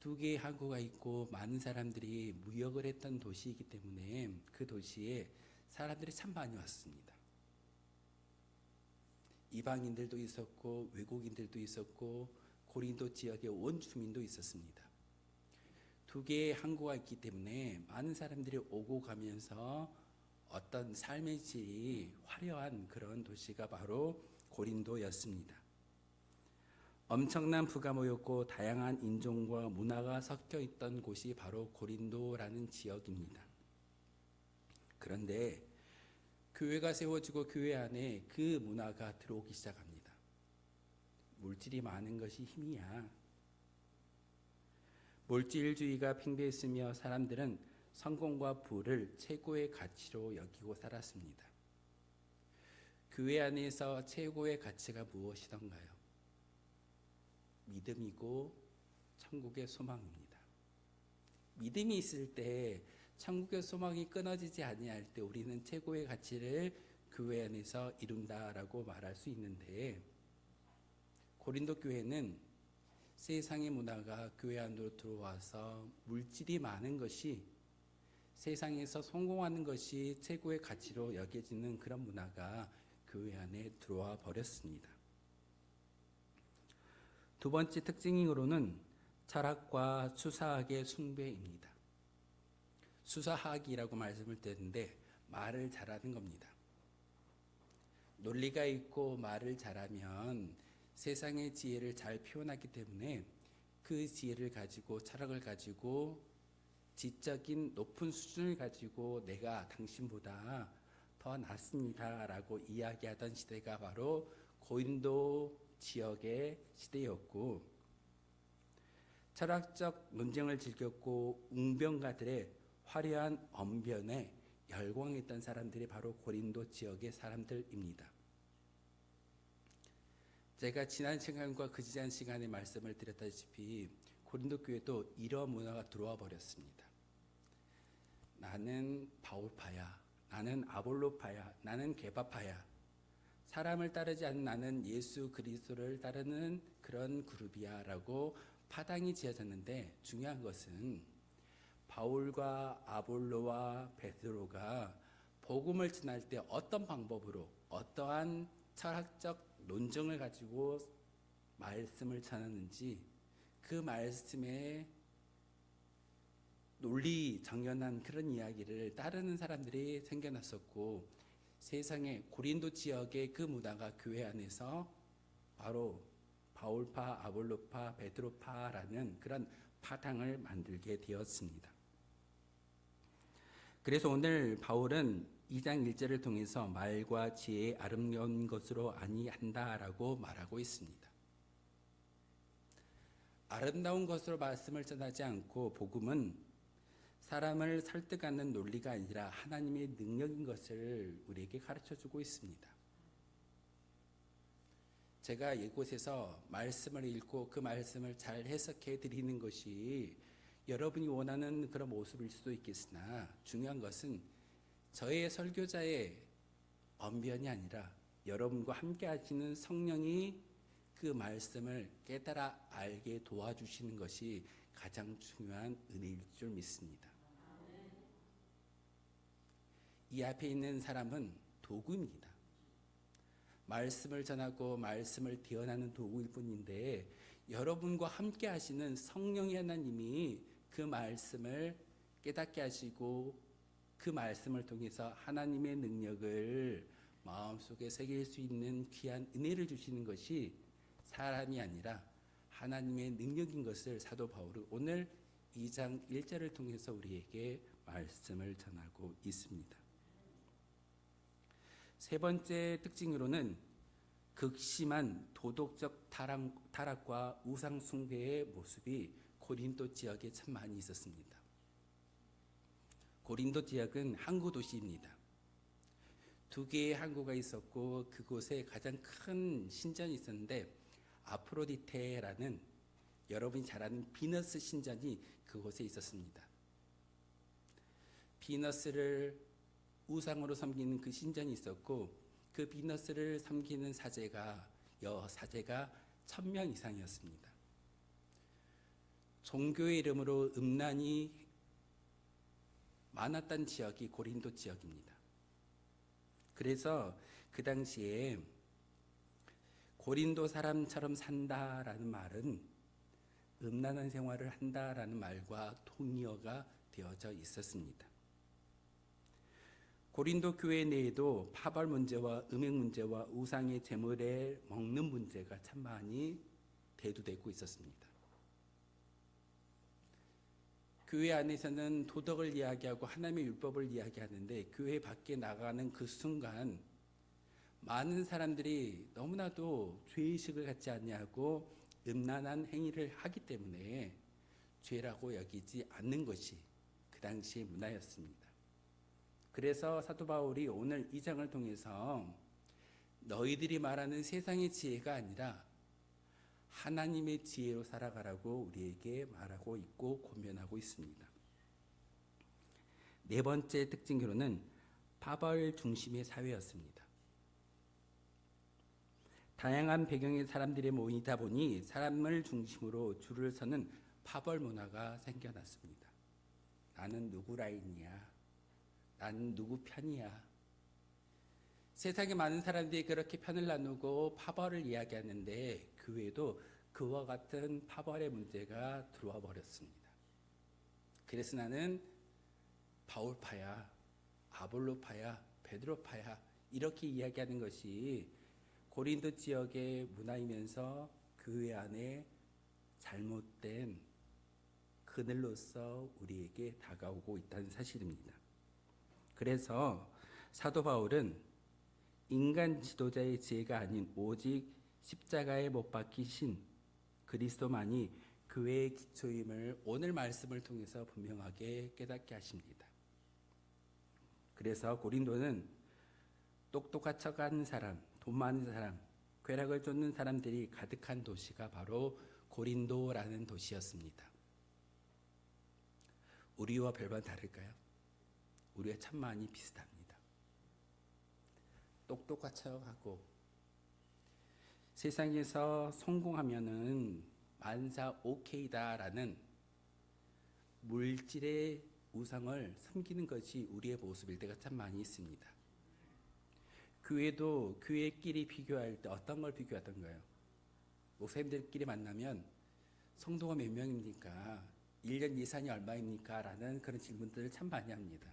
2개의 항구가 있고 많은 사람들이 무역을 했던 도시이기 때문에 그 도시에 사람들이 참 많이 왔습니다. 이방인들도 있었고 외국인들도 있었고 고린도 지역의 원주민도 있었습니다. 2개의 항구가 있기 때문에 많은 사람들이 오고 가면서 어떤 삶의 질이 화려한 그런 도시가 바로 고린도였습니다. 엄청난 부가 모였고 다양한 인종과 문화가 섞여 있던 곳이 바로 고린도라는 지역입니다. 그런데 교회가 세워지고 교회 안에 그 문화가 들어오기 시작합니다. 물질이 많은 것이 힘이야. 물질주의가 팽배했으며 사람들은 성공과 부를 최고의 가치로 여기고 살았습니다. 교회 안에서 최고의 가치가 무엇이던가요? 믿음이고 천국의 소망입니다. 믿음이 있을 때 천국의 소망이 끊어지지 아니할 때 우리는 최고의 가치를 교회 안에서 이룬다라고 말할 수 있는데, 고린도 교회는 세상의 문화가 교회 안으로 들어와서 물질이 많은 것이, 세상에서 성공하는 것이 최고의 가치로 여겨지는 그런 문화가 교회 안에 들어와 버렸습니다. 두 번째 특징으로는 철학과 수사학의 숭배입니다. 수사학이라고 말씀을 드렸는데 말을 잘하는 겁니다. 논리가 있고 말을 잘하면 세상의 지혜를 잘 표현하기 때문에 그 지혜를 가지고 철학을 가지고 지적인 높은 수준을 가지고 내가 당신보다 더 낫습니다 라고 이야기하던 시대가 바로 고린도 지역의 시대였고, 철학적 논쟁을 즐겼고 웅변가들의 화려한 언변에 열광했던 사람들이 바로 고린도 지역의 사람들입니다. 제가 지난 시간과 그 지난 시간에 말씀을 드렸다시피 고린도 교회도 이러한 문화가 들어와 버렸습니다. 나는 바울파야, 나는 아볼로파야, 나는 게바파야. 사람을 따르지 않는 나는 예수 그리스도를 따르는 그런 그룹이야 라고 파당이 지어졌는데, 중요한 것은 바울과 아볼로와 베드로가 복음을 전할 때 어떤 방법으로 어떠한 철학적 논증을 가지고 말씀을 전하는지, 그 말씀에 논리 정연한 그런 이야기를 따르는 사람들이 생겨났었고, 세상의 고린도 지역의 그 문화가 교회 안에서 바로 바울파, 아볼로파, 베드로파라는 그런 파당을 만들게 되었습니다. 그래서 오늘 바울은 2장 1절을 통해서 말과 지혜의 아름다운 것으로 아니한다라고 말하고 있습니다. 아름다운 것으로 말씀을 전하지 않고 복음은 사람을 설득하는 논리가 아니라 하나님의 능력인 것을 우리에게 가르쳐주고 있습니다. 제가 이곳에서 말씀을 읽고 그 말씀을 잘 해석해 드리는 것이 여러분이 원하는 그런 모습일 수도 있겠으나, 중요한 것은 저의 설교자의 언변이 아니라 여러분과 함께 하시는 성령이 그 말씀을 깨달아 알게 도와주시는 것이 가장 중요한 은혜일 줄 믿습니다. 이 앞에 있는 사람은 도구입니다. 말씀을 전하고 말씀을 대언하는 도구일 뿐인데, 여러분과 함께 하시는 성령의 하나님이 그 말씀을 깨닫게 하시고 그 말씀을 통해서 하나님의 능력을 마음속에 새길 수 있는 귀한 은혜를 주시는 것이 사람이 아니라 하나님의 능력인 것을 사도 바울은 오늘 2장 1절을 통해서 우리에게 말씀을 전하고 있습니다. 세 번째 특징으로는 극심한 도덕적 타락과 우상 숭배의 모습이 고린도 지역에 참 많이 있었습니다. 고린도 지역은 항구 도시입니다. 두 개의 항구가 있었고 그곳에 가장 큰 신전이 있었는데, 아프로디테라는 여러분이 잘 아는 비너스 신전이 그곳에 있었습니다. 비너스를 우상으로 섬기는 그 신전이 있었고, 그 비너스를 섬기는 여사제가 1000명 이상이었습니다. 종교의 이름으로 음란이 많았던 지역이 고린도 지역입니다. 그래서 그 당시에 고린도 사람처럼 산다라는 말은 음란한 생활을 한다라는 말과 동의어가 되어져 있었습니다. 고린도 교회 내에도 파벌 문제와 음행 문제와 우상의 제물에 먹는 문제가 참 많이 대두되고 있었습니다. 교회 안에서는 도덕을 이야기하고 하나님의 율법을 이야기하는데 교회 밖에 나가는 그 순간 많은 사람들이 너무나도 죄의식을 갖지 않냐고 음란한 행위를 하기 때문에 죄라고 여기지 않는 것이 그 당시의 문화였습니다. 그래서 사도 바울이 오늘 이 장을 통해서 너희들이 말하는 세상의 지혜가 아니라 하나님의 지혜로 살아가라고 우리에게 말하고 있고 권면하고 있습니다. 네 번째 특징으로는 파벌 중심의 사회였습니다. 다양한 배경의 사람들이 모이다 보니 사람을 중심으로 줄을 서는 파벌 문화가 생겨났습니다. 나는 누구 라인이야? 나는 누구 편이야? 세상에 많은 사람들이 그렇게 편을 나누고 파벌을 이야기하는데 교회도 그와 같은 파벌의 문제가 들어와 버렸습니다. 그래서 나는 바울파야, 아볼로파야, 베드로파야 이렇게 이야기하는 것이 고린도 지역의 문화이면서 교회 안에 잘못된 그늘로서 우리에게 다가오고 있다는 사실입니다. 그래서 사도 바울은 인간 지도자의 지혜가 아닌 오직 십자가에 못 박히신 그리스도만이 교회의 기초임을 오늘 말씀을 통해서 분명하게 깨닫게 하십니다. 그래서 고린도는 똑똑한 척하는 사람, 돈 많은 사람, 쾌락을 쫓는 사람들이 가득한 도시가 바로 고린도라는 도시였습니다. 우리와 별반 다를까요? 우리가 참 많이 비슷합니다. 똑똑한 척하고 세상에서 성공하면은 만사 오케이다라는 물질의 우상을 섬기는 것이 우리의 모습일 때가 참 많이 있습니다. 교회도 교회끼리 비교할 때 어떤 걸 비교하던가요? 목사님들끼리 만나면 성도가 몇 명입니까? 1년 예산이 얼마입니까? 라는 그런 질문들을 참 많이 합니다.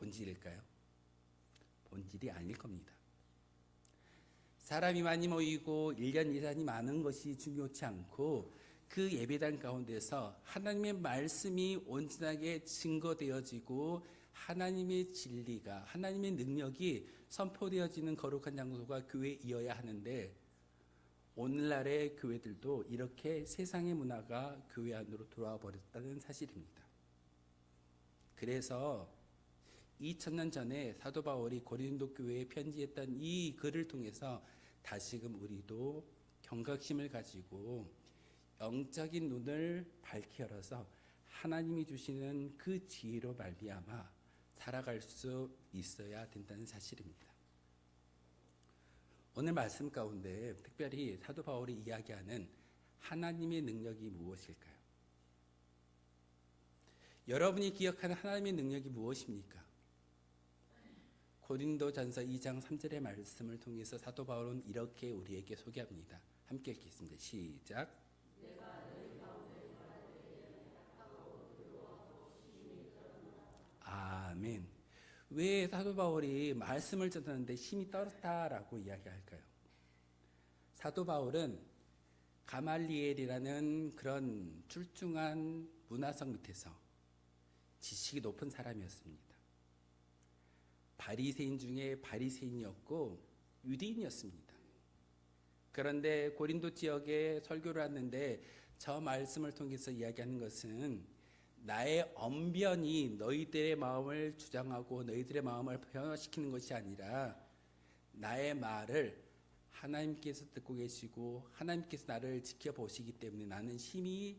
본질일까요? 본질이 아닐 겁니다. 사람이 많이 모이고 1년 예산이 많은 것이 중요치 않고 그 예배당 가운데서 하나님의 말씀이 온전하게 증거되어지고 하나님의 진리가, 하나님의 능력이 선포되어지는 거룩한 장소가 교회이어야 하는데 오늘날의 교회들도 이렇게 세상의 문화가 교회 안으로 들어와 버렸다는 사실입니다. 그래서 2000년 전에 사도 바울이 고린도 교회에 편지했던 이 글을 통해서 다시금 우리도 경각심을 가지고 영적인 눈을 밝히 열어서 하나님이 주시는 그 지혜로 말미암아 살아갈 수 있어야 된다는 사실입니다. 오늘 말씀 가운데 특별히 사도 바울이 이야기하는 하나님의 능력이 무엇일까요? 여러분이 기억하는 하나님의 능력이 무엇입니까? 고린도전서 2장 3절의 말씀을 통해서 사도 바울은 이렇게 우리에게 소개합니다. 함께 읽겠습니다. 시작. 아멘. 왜 사도 바울이 말씀을 전하는데 힘이 떨었다라고 이야기할까요? 사도 바울은 가말리엘이라는 그런 출중한 문화성 밑에서 지식이 높은 사람이었습니다. 바리새인 중에 바리새인이었고 유대인이었습니다. 그런데 고린도 지역에 설교를 하는데 저 말씀을 통해서 이야기하는 것은 나의 언변이 너희들의 마음을 주장하고 너희들의 마음을 변화시키는 것이 아니라 나의 말을 하나님께서 듣고 계시고 하나님께서 나를 지켜보시기 때문에 나는 힘이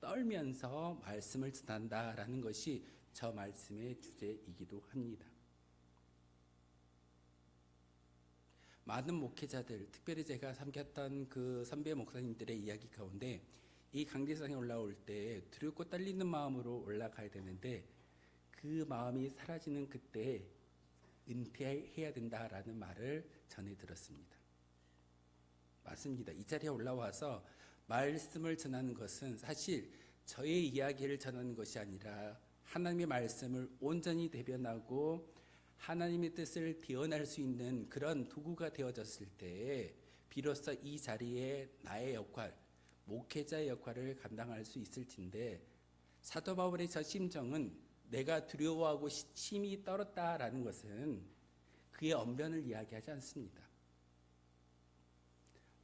떨면서 말씀을 전한다라는 것이 저 말씀의 주제이기도 합니다. 많은 목회자들, 특별히 제가 섬겼던 그 선배 목사님들의 이야기 가운데 이 강대상에 올라올 때 두렵고 떨리는 마음으로 올라가야 되는데 그 마음이 사라지는 그때 은퇴해야 된다라는 말을 전해 들었습니다. 맞습니다. 이 자리에 올라와서 말씀을 전하는 것은 사실 저의 이야기를 전하는 것이 아니라 하나님의 말씀을 온전히 대변하고 하나님의 뜻을 대언할 수 있는 그런 도구가 되어졌을 때 비로소 이 자리에 나의 역할, 목회자의 역할을 감당할 수 있을 텐데, 사도 바울의 저 심정은 내가 두려워하고 심히 떨었다라는 것은 그의 언변을 이야기하지 않습니다.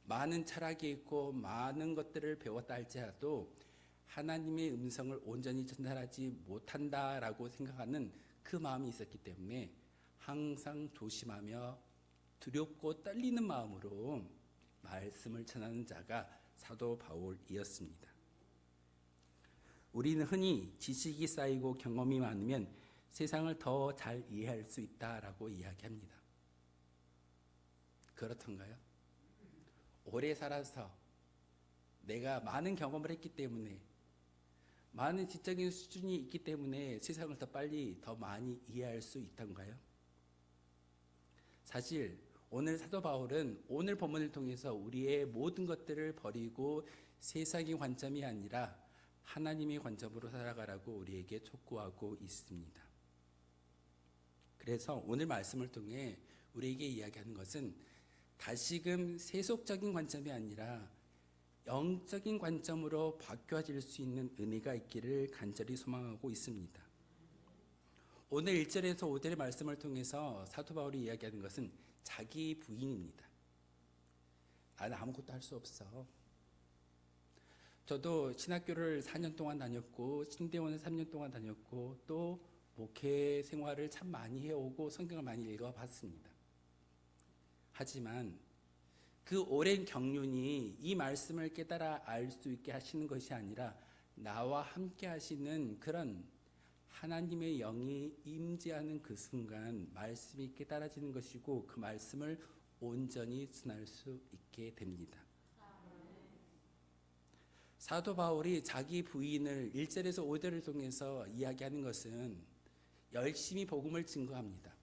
많은 철학이 있고 많은 것들을 배웠다 할지라도 하나님의 음성을 온전히 전달하지 못한다라고 생각하는 그 마음이 있었기 때문에 항상 조심하며 두렵고 떨리는 마음으로 말씀을 전하는 자가 사도 바울이었습니다. 우리는 흔히 지식이 쌓이고 경험이 많으면 세상을 더 잘 이해할 수 있다라고 이야기합니다. 그렇던가요? 오래 살아서 내가 많은 경험을 했기 때문에, 많은 지적인 수준이 있기 때문에 세상을 더 빨리 더 많이 이해할 수 있던가요? 사실 오늘 사도 바울은 오늘 본문을 통해서 우리의 모든 것들을 버리고 세상의 관점이 아니라 하나님의 관점으로 살아가라고 우리에게 촉구하고 있습니다. 그래서 오늘 말씀을 통해 우리에게 이야기하는 것은 다시금 세속적인 관점이 아니라 영적인 관점으로 바뀌어질 수 있는 은혜가 있기를 간절히 소망하고 있습니다. 오늘 1절에서 5절의 말씀을 통해서 사도 바울이 이야기하는 것은 자기 부인입니다. 나는 아무것도 할 수 없어. 저도 신학교를 4년 동안 다녔고 신대원을 3년 동안 다녔고 또 목회 생활을 참 많이 해오고 성경을 많이 읽어봤습니다. 하지만 그 오랜 경륜이 이 말씀을 깨달아 알 수 있게 하시는 것이 아니라 나와 함께 하시는 그런 하나님의 영이 임재하는 그 순간 말씀이 깨달아지는 것이고 그 말씀을 온전히 전할 수 있게 됩니다. 사도 바울이 자기 부인을 1절에서 5절을 통해서 이야기하는 것은 열심히 복음을 증거합니다.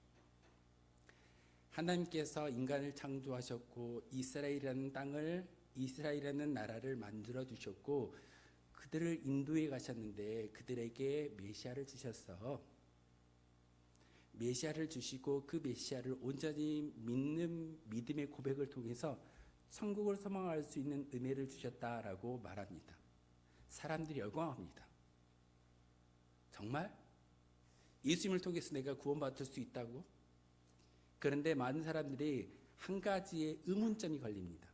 하나님께서 인간을 창조하셨고 이스라엘이라는 땅을, 이스라엘이라는 나라를 만들어 주셨고 그들을 인도해 가셨는데 그들에게 메시아를 주셨어. 메시아를 주시고 그 메시아를 온전히 믿는 믿음의 고백을 통해서 천국을 소망할 수 있는 은혜를 주셨다라고 말합니다. 사람들이 열광합니다. 정말? 예수님을 통해서 내가 구원받을 수 있다고? 그런데 많은 사람들이 한 가지의 의문점이 걸립니다.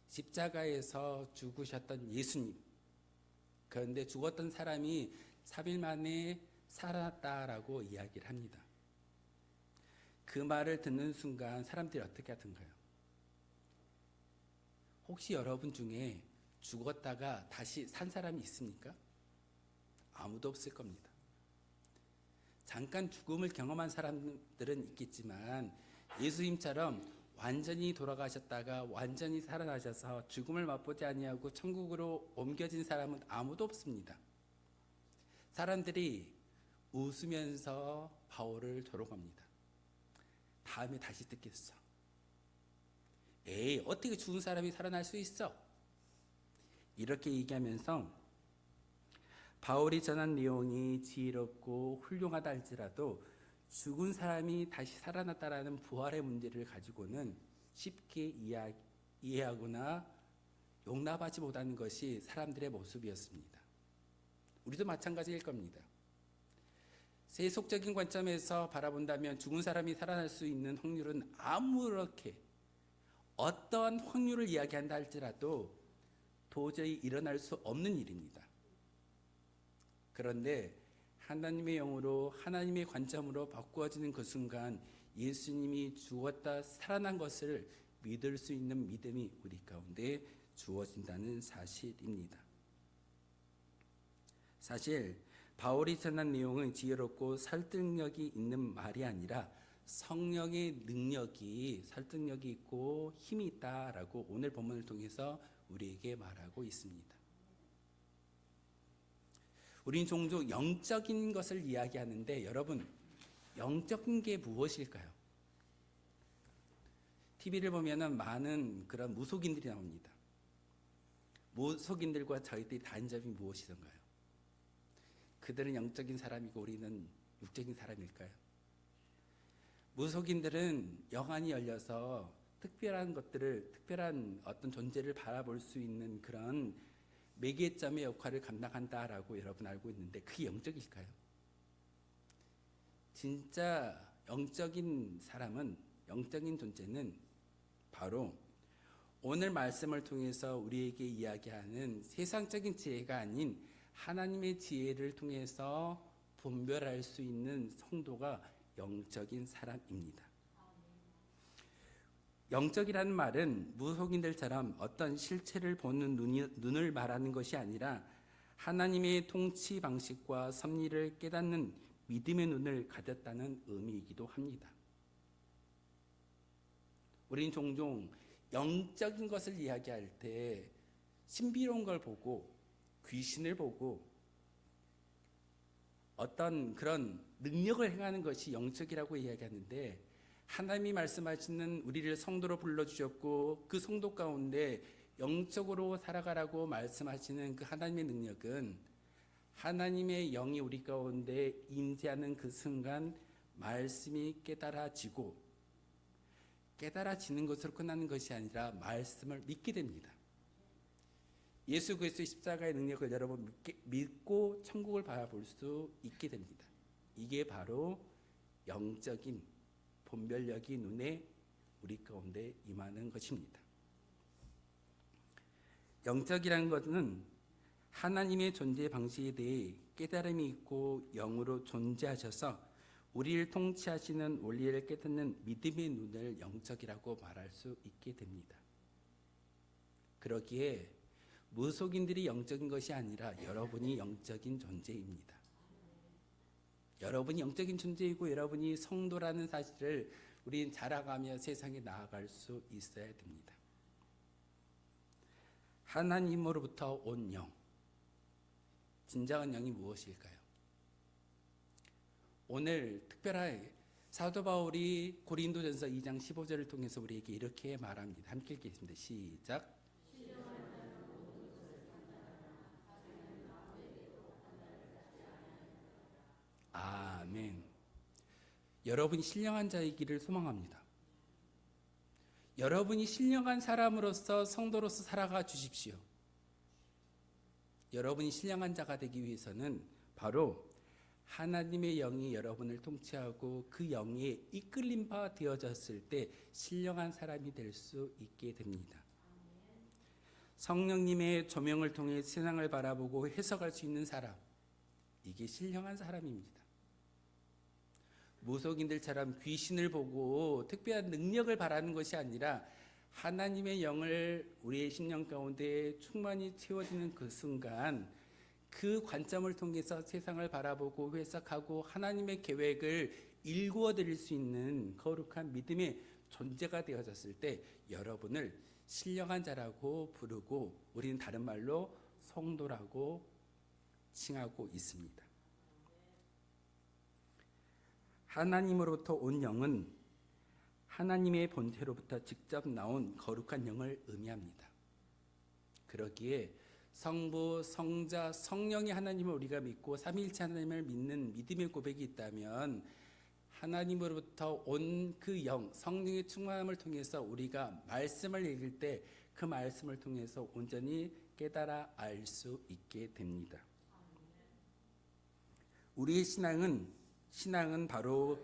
십자가에서 죽으셨던 예수님, 그런데 죽었던 사람이 3일 만에 살아났다라고 이야기를 합니다. 그 말을 듣는 순간 사람들이 어떻게 하던가요? 혹시 여러분 중에 죽었다가 다시 산 사람이 있습니까? 아무도 없을 겁니다. 잠깐 죽음을 경험한 사람들은 있겠지만 예수님처럼 완전히 돌아가셨다가 완전히 살아나셔서 죽음을 맛보지 아니하고 천국으로 옮겨진 사람은 아무도 없습니다. 사람들이 웃으면서 바울을 조롱합니다. 다음에 다시 듣겠어. 에이, 어떻게 죽은 사람이 살아날 수 있어? 이렇게 얘기하면서 바울이 전한 내용이 지혜롭고 훌륭하다 할지라도 죽은 사람이 다시 살아났다라는 부활의 문제를 가지고는 쉽게 이해하거나 용납하지 못하는 것이 사람들의 모습이었습니다. 우리도 마찬가지일 겁니다. 세속적인 관점에서 바라본다면 죽은 사람이 살아날 수 있는 확률은 아무렇게 어떠한 확률을 이야기한다 할지라도 도저히 일어날 수 없는 일입니다. 그런데 하나님의 영으로 하나님의 관점으로 바꾸어지는 그 순간 예수님이 죽었다 살아난 것을 믿을 수 있는 믿음이 우리 가운데 주어진다는 사실입니다. 사실 바울이 전한 내용은 지혜롭고 설득력이 있는 말이 아니라 성령의 능력이, 설득력이 있고 힘이 있다라고 오늘 본문을 통해서 우리에게 말하고 있습니다. 우린 종종 영적인 것을 이야기하는데 여러분, 영적인 게 무엇일까요? TV를 보면은 많은 그런 무속인들이 나옵니다. 무속인들과 저희들이 다른 점이 무엇이던가요? 그들은 영적인 사람이고 우리는 육적인 사람일까요? 무속인들은 영안이 열려서 특별한 것들을, 특별한 어떤 존재를 바라볼 수 있는 그런 매개점의 역할을 감당한다라고 여러분 알고 있는데 그게 영적일까요? 진짜 영적인 사람은, 영적인 존재는 바로 오늘 말씀을 통해서 우리에게 이야기하는 세상적인 지혜가 아닌 하나님의 지혜를 통해서 분별할 수 있는 성도가 영적인 사람입니다. 영적이라는 말은 무속인들처럼 어떤 실체를 보는 눈을 말하는 것이 아니라 하나님의 통치 방식과 섭리를 깨닫는 믿음의 눈을 가졌다는 의미이기도 합니다. 우리는 종종 영적인 것을 이야기할 때 신비로운 걸 보고 귀신을 보고 어떤 그런 능력을 행하는 것이 영적이라고 이야기하는데 하나님이 말씀하시는 우리를 성도로 불러주셨고 그 성도 가운데 영적으로 살아가라고 말씀하시는 그 하나님의 능력은 하나님의 영이 우리 가운데 임재하는 그 순간 말씀이 깨달아지는 것으로 끝나는 것이 아니라 말씀을 믿게 됩니다. 예수 그리스도의 십자가의 능력을 여러분 믿고 천국을 바라볼 수 있게 됩니다. 이게 바로 영적인 분별력이 눈에 우리 가운데 임하는 것입니다. 영적이라는 것은 하나님의 존재 방식에 대해 깨달음이 있고 영으로 존재하셔서 우리를 통치하시는 원리를 깨닫는 믿음의 눈을 영적이라고 말할 수 있게 됩니다. 그러기에 무속인들이 영적인 것이 아니라 여러분이 영적인 존재입니다. 여러분이 영적인 존재이고 여러분이 성도라는 사실을 우리는 자라가며 세상에 나아갈 수 있어야 됩니다. 하나님으로부터 온 영, 진정한 영이 무엇일까요? 오늘 특별하게 사도 바울이 고린도전서 2장 15절을 통해서 우리에게 이렇게 말합니다. 함께 읽겠습니다. 시작. 아멘. 여러분이 신령한 자이기를 소망합니다. 여러분이 신령한 사람으로서 성도로서 살아가 주십시오. 여러분이 신령한 자가 되기 위해서는 바로 하나님의 영이 여러분을 통치하고 그 영에 이끌림 바 되어졌을 때 신령한 사람이 될 수 있게 됩니다. 성령님의 조명을 통해 세상을 바라보고 해석할 수 있는 사람, 이게 신령한 사람입니다. 무속인들처럼 귀신을 보고 특별한 능력을 바라는 것이 아니라 하나님의 영을 우리의 심령 가운데 충만히 채워지는 그 순간 그 관점을 통해서 세상을 바라보고 해석하고 하나님의 계획을 일구어 드릴 수 있는 거룩한 믿음의 존재가 되어졌을 때 여러분을 신령한 자라고 부르고 우리는 다른 말로 성도라고 칭하고 있습니다. 하나님으로부터 온 영은 하나님의 본체로부터 직접 나온 거룩한 영을 의미합니다. 그러기에 성부, 성자, 성령의 하나님을 우리가 믿고 삼위일체 하나님을 믿는 믿음의 고백이 있다면 하나님으로부터 온 그 영, 성령의 충만함을 통해서 우리가 말씀을 읽을 때 그 말씀을 통해서 온전히 깨달아 알 수 있게 됩니다. 우리의 신앙은 바로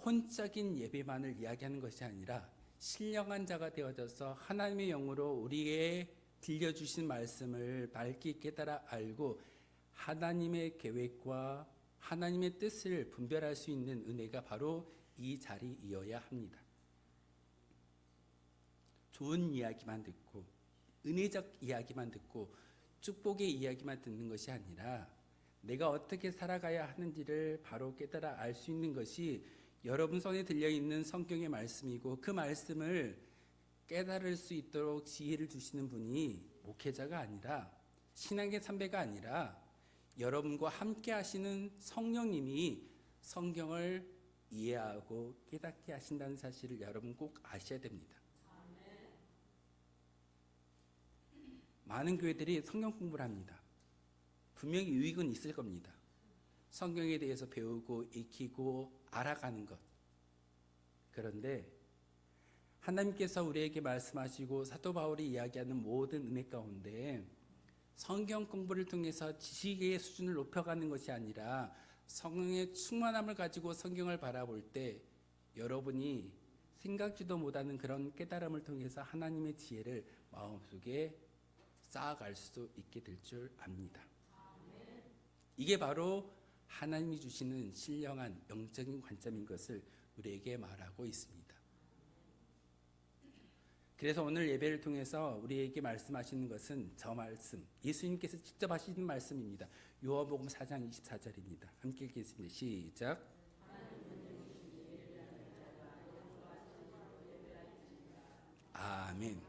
혼적인 예배만을 이야기하는 것이 아니라 신령한 자가 되어져서 하나님의 영으로 우리의 들려주신 말씀을 밝게 깨달아 알고 하나님의 계획과 하나님의 뜻을 분별할 수 있는 은혜가 바로 이 자리이어야 합니다. 좋은 이야기만 듣고 은혜적 이야기만 듣고 축복의 이야기만 듣는 것이 아니라 내가 어떻게 살아가야 하는지를 바로 깨달아 알 수 있는 것이 여러분 손에 들려있는 성경의 말씀이고 그 말씀을 깨달을 수 있도록 지혜를 주시는 분이 목회자가 아니라 신앙의 선배가 아니라 여러분과 함께 하시는 성령님이 성경을 이해하고 깨닫게 하신다는 사실을 여러분 꼭 아셔야 됩니다. 많은 교회들이 성경 공부를 합니다. 분명히 유익은 있을 겁니다. 성경에 대해서 배우고 익히고 알아가는 것. 그런데 하나님께서 우리에게 말씀하시고 사도 바울이 이야기하는 모든 은혜 가운데 성경 공부를 통해서 지식의 수준을 높여가는 것이 아니라 성령의 충만함을 가지고 성경을 바라볼 때 여러분이 생각지도 못하는 그런 깨달음을 통해서 하나님의 지혜를 마음속에 쌓아갈 수 있게 될 줄 압니다. 이게 바로 하나님이 주시는 신령한 영적인 관점인 것을 우리에게 말하고 있습니다. 그래서 오늘 예배를 통해서 우리에게 말씀하시는 것은 저 말씀, 예수님께서 직접 하시는 말씀입니다. 요한복음 4장 24절입니다. 함께 읽겠습니다. 시작. 아멘.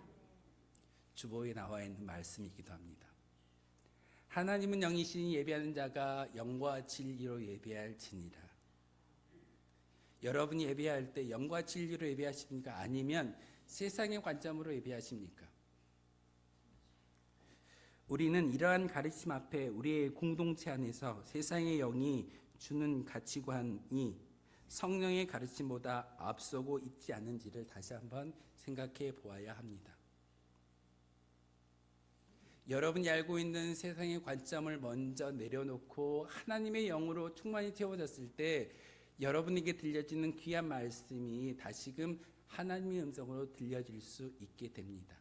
주보에 나와 있는 말씀이기도 합니다. 하나님은 영이시니 예배하는 자가 영과 진리로 예배할지니라. 여러분이 예배할 때 영과 진리로 예배하십니까? 아니면 세상의 관점으로 예배하십니까? 우리는 이러한 가르침 앞에 우리의 공동체 안에서 세상의 영이 주는 가치관이 성령의 가르침보다 앞서고 있지 않은지를 다시 한번 생각해 보아야 합니다. 여러분이 알고 있는 세상의 관점을 먼저 내려놓고 하나님의 영으로 충만히 채워졌을 때 여러분에게 들려지는 귀한 말씀이 다시금 하나님의 음성으로 들려질 수 있게 됩니다.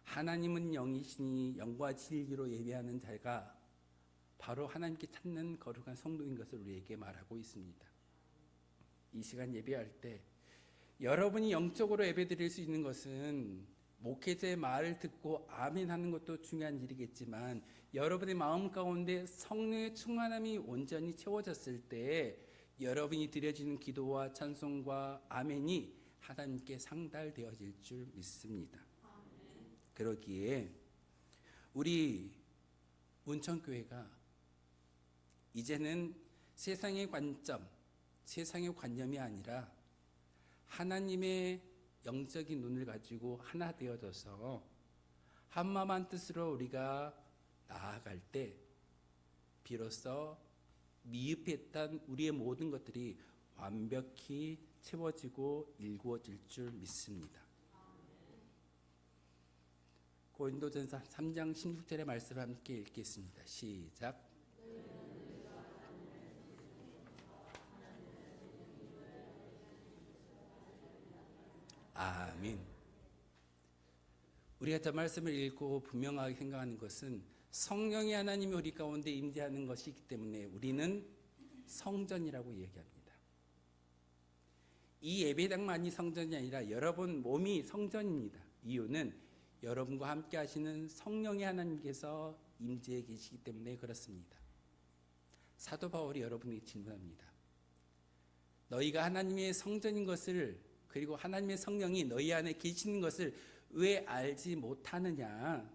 하나님은 영이시니 영과 진리로 예배하는 자가 바로 하나님께 찾는 거룩한 성도인 것을 우리에게 말하고 있습니다. 이 시간 예배할 때 여러분이 영적으로 예배드릴 수 있는 것은 목회자의 말을 듣고 아멘 하는 것도 중요한 일이겠지만 여러분의 마음 가운데 성령의 충만함이 온전히 채워졌을 때 여러분이 드려지는 기도와 찬송과 아멘이 하나님께 상달되어질 줄 믿습니다. 그러기에 우리 문천교회가 이제는 세상의 관점, 세상의 관념이 아니라 하나님의 영적인 눈을 가지고 하나 되어져서 한마음 한뜻으로 우리가 나아갈 때 비로소 미흡했던 우리의 모든 것들이 완벽히 채워지고 일구어질 줄 믿습니다. 고린도전서 3장 16절의 말씀을 함께 읽겠습니다. 시작. 아멘. 우리가 저 말씀을 읽고 분명하게 생각하는 것은 성령의 하나님이 우리 가운데 임재하는 것이기 때문에 우리는 성전이라고 얘기합니다. 이 예배당만이 성전이 아니라 여러분 몸이 성전입니다. 이유는 여러분과 함께 하시는 성령의 하나님께서 임재해 계시기 때문에 그렇습니다. 사도 바울이 여러분에게 질문합니다. 너희가 하나님의 성전인 것을 그리고 하나님의 성령이 너희 안에 계시는 것을 왜 알지 못하느냐?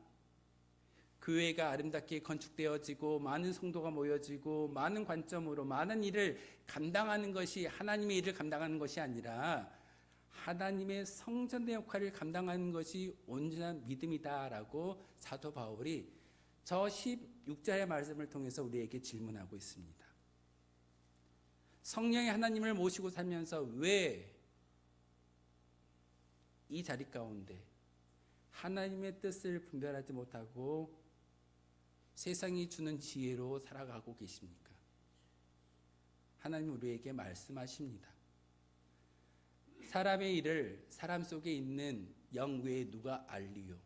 교회가 아름답게 건축되어지고 많은 성도가 모여지고 많은 관점으로 많은 일을 감당하는 것이 하나님의 일을 감당하는 것이 아니라 하나님의 성전의 역할을 감당하는 것이 온전한 믿음이다라고 사도 바울이 저 16절의 말씀을 통해서 우리에게 질문하고 있습니다. 성령의 하나님을 모시고 살면서 왜 이 자리 가운데 하나님의 뜻을 분별하지 못하고 세상이 주는 지혜로 살아가고 계십니까? 하나님 우리에게 말씀하십니다. 사람의 일을 사람 속에 있는 영 외에 누가 알리요?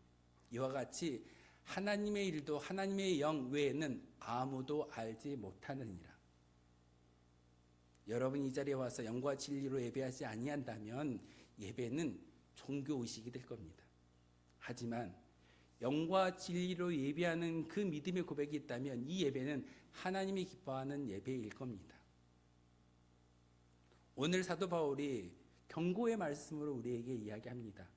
이와 같이 하나님의 일도 하나님의 영 외에는 아무도 알지 못하느니라. 여러분이 이 자리에 와서 영과 진리로 예배하지 아니한다면 예배는 종교의식이 될 겁니다. 하지만 영과 진리로 예배하는 그 믿음의 고백이 있다면 이 예배는 하나님이 기뻐하는 예배일 겁니다. 오늘 사도 바울이 경고의 말씀으로 우리에게 이야기합니다.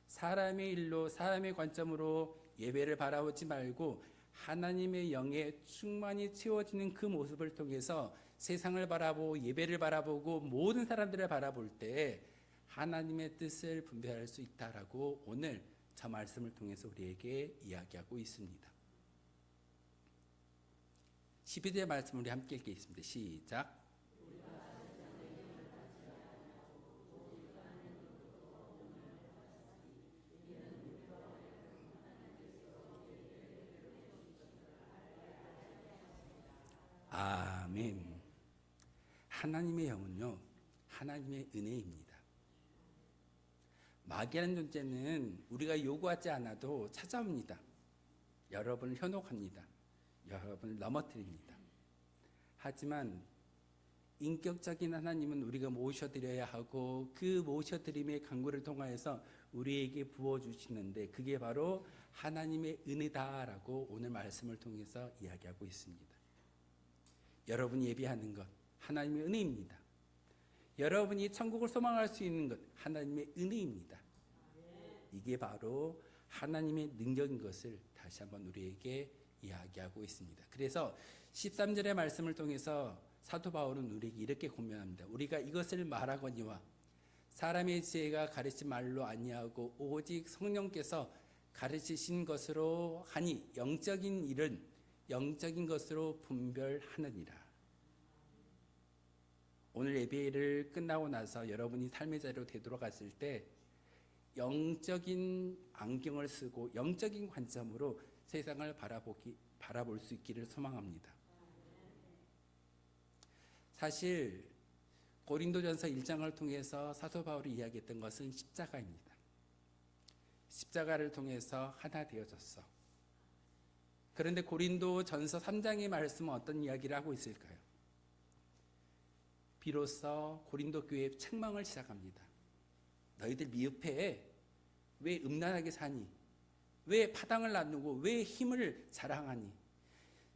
사람의 일로 사람의 관점으로 예배를 바라보지 말고 하나님의 영에 충만히 채워지는 그 모습을 통해서 세상을 바라보고 예배를 바라보고 모든 사람들을 바라볼 때 하나님의 뜻을 분별할 수 있다라고 오늘 저 말씀을 통해서 우리에게 이야기하고 있습니다. 12절 말씀 우리 함께 읽겠습니다. 시작. 아멘. 하나님의 영은요, 하나님의 은혜입니다. 마귀라는 존재는 우리가 요구하지 않아도 찾아옵니다. 여러분을 현혹합니다. 여러분을 넘어뜨립니다. 하지만 인격적인 하나님은 우리가 모셔드려야 하고 그 모셔드림의 간구를 통하여서 우리에게 부어주시는데 그게 바로 하나님의 은혜다라고 오늘 말씀을 통해서 이야기하고 있습니다. 여러분이 예배하는 것 하나님의 은혜입니다. 여러분이 천국을 소망할 수 있는 것 하나님의 은혜입니다. 이게 바로 하나님의 능력인 것을 다시 한번 우리에게 이야기하고 있습니다. 그래서 13절의 말씀을 통해서 사도 바울은 우리에게 이렇게 권면합니다. 우리가 이것을 말하거니와 사람의 지혜가 가르친 말로 아니하고 오직 성령께서 가르치신 것으로 하니 영적인 일은 영적인 것으로 분별하느니라. 오늘 예배를 끝나고 나서 여러분이 삶의 자리로 되돌아갔을 때 영적인 안경을 쓰고 영적인 관점으로 세상을 바라볼 수 있기를 소망합니다. 사실 고린도전서 1장을 통해서 사도 바울이 이야기했던 것은 십자가입니다. 십자가를 통해서 하나 되어졌어. 그런데 고린도전서 3장의 말씀은 어떤 이야기를 하고 있을까요? 비로소 고린도 교회의 책망을 시작합니다. 너희들 미흡해. 왜 음란하게 사니? 왜 파당을 나누고 왜 힘을 자랑하니?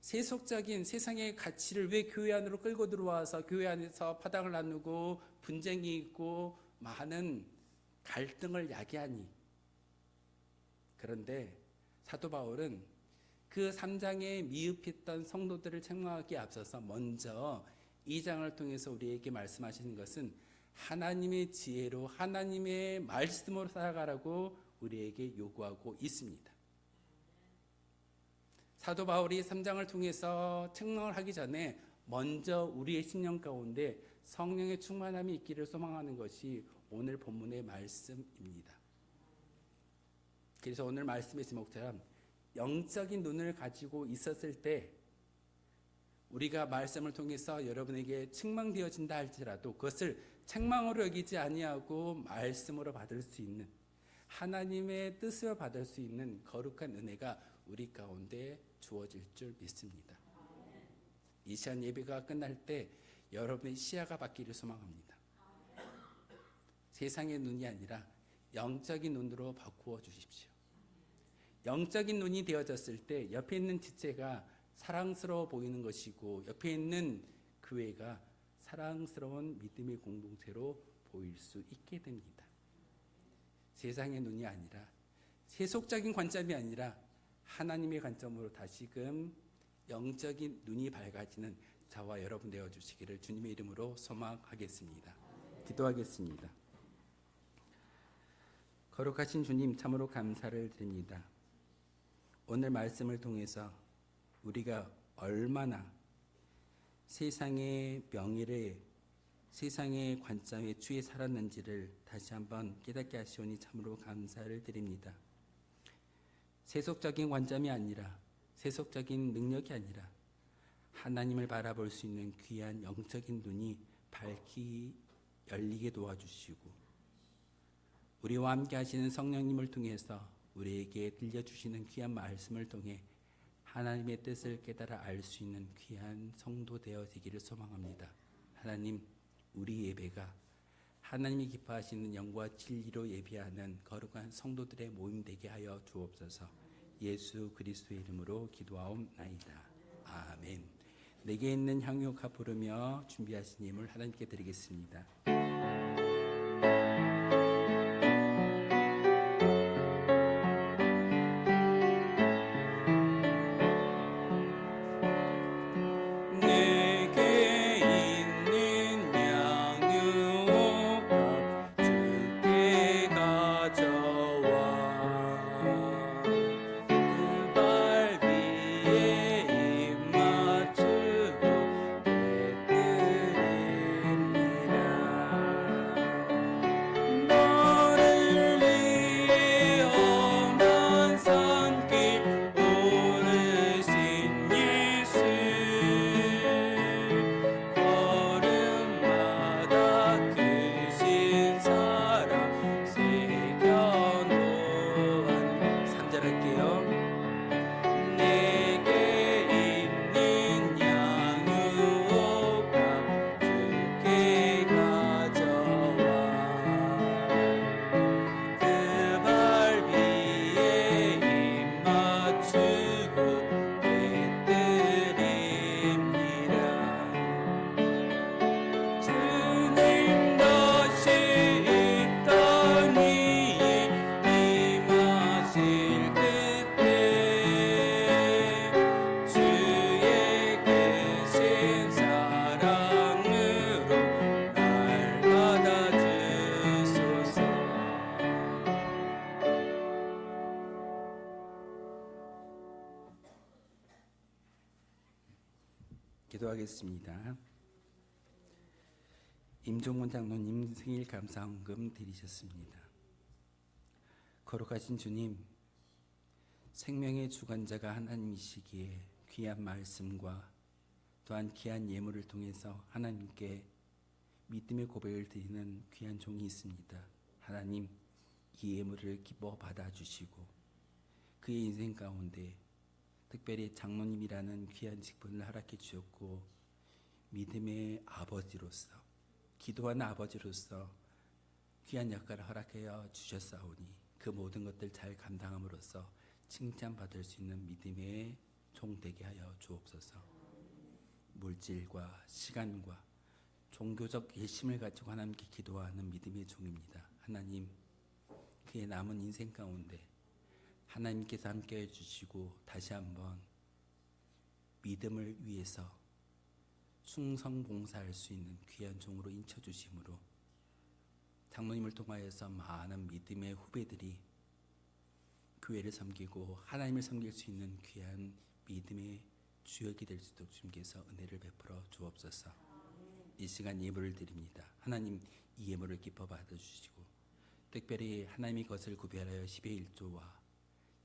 세속적인 세상의 가치를 왜 교회 안으로 끌고 들어와서 교회 안에서 파당을 나누고 분쟁이 있고 많은 갈등을 야기하니? 그런데 사도 바울은 그 3장에 미흡했던 성도들을 책망하기에 앞서서 먼저 2장을 통해서 우리에게 말씀하시는 것은 하나님의 지혜로 하나님의 말씀으로 살아가라고 우리에게 요구하고 있습니다. 사도 바울이 3장을 통해서 책망을 하기 전에 먼저 우리의 심령 가운데 성령의 충만함이 있기를 소망하는 것이 오늘 본문의 말씀입니다. 그래서 오늘 말씀의 제목처럼 영적인 눈을 가지고 있었을 때 우리가 말씀을 통해서 여러분에게 책망되어진다 할지라도 그것을 책망으로 여기지 아니하고 말씀으로 받을 수 있는 하나님의 뜻을 받을 수 있는 거룩한 은혜가 우리 가운데 주어질 줄 믿습니다. 이 시간 예배가 끝날 때 여러분의 시야가 바뀌기를 소망합니다. 세상의 눈이 아니라 영적인 눈으로 바꾸어 주십시오. 영적인 눈이 되어졌을 때 옆에 있는 지체가 사랑스러워 보이는 것이고 옆에 있는 교회가 사랑스러운 믿음의 공동체로 보일 수 있게 됩니다. 세상의 눈이 아니라 세속적인 관점이 아니라 하나님의 관점으로 다시금 영적인 눈이 밝아지는 저와 여러분 되어주시기를 주님의 이름으로 소망하겠습니다. 기도하겠습니다. 거룩하신 주님 참으로 감사를 드립니다. 오늘 말씀을 통해서 우리가 얼마나 세상의 명예를 세상의 관점에 취해 살았는지를 다시 한번 깨닫게 하시오니 참으로 감사를 드립니다. 세속적인 관점이 아니라 세속적인 능력이 아니라 하나님을 바라볼 수 있는 귀한 영적인 눈이 밝히 열리게 도와주시고 우리와 함께 하시는 성령님을 통해서 우리에게 들려주시는 귀한 말씀을 통해 하나님의 뜻을 깨달아 알 수 있는 귀한 성도 되어지기를 소망합니다. 하나님, 우리 예배가 하나님이 기뻐하시는 영과 진리로 예배하는 거룩한 성도들의 모임 되게 하여 주옵소서. 예수 그리스도의 이름으로 기도하옵나이다. 아멘. 내게 있는 향유가 부르며 준비하신 예물 하나님께 드리겠습니다. 그 발 위에 입 맞추 기도하겠습니다. 임종문 장로님 생일 감사헌금 드리셨습니다. 거룩하신 주님, 생명의 주관자가 하나님이시기에 귀한 말씀과 또한 귀한 예물을 통해서 하나님께 믿음의 고백을 드리는 귀한 종이 있습니다. 하나님, 이 예물을 기뻐 받아주시고 그의 인생 가운데 특별히 장로님이라는 귀한 직분을 허락해 주셨고 믿음의 아버지로서, 기도하는 아버지로서 귀한 역할을 허락하여 주셨사오니 그 모든 것들 잘 감당함으로써 칭찬받을 수 있는 믿음의 종 되게 하여 주옵소서. 물질과 시간과 종교적 예심을 가지고 하나님께 기도하는 믿음의 종입니다. 하나님, 그의 남은 인생 가운데 하나님께서 함께해 주시고 다시 한번 믿음을 위해서 충성봉사할 수 있는 귀한 종으로 인쳐주심으로 장로님을 통하여서 많은 믿음의 후배들이 교회를 섬기고 하나님을 섬길 수 있는 귀한 믿음의 주역이 될 수 있도록 주님께서 은혜를 베풀어 주옵소서. 이 시간 예물을 드립니다. 하나님, 이 예물을 기뻐 받아주시고 특별히 하나님의 것을 구별하여 10의 1조와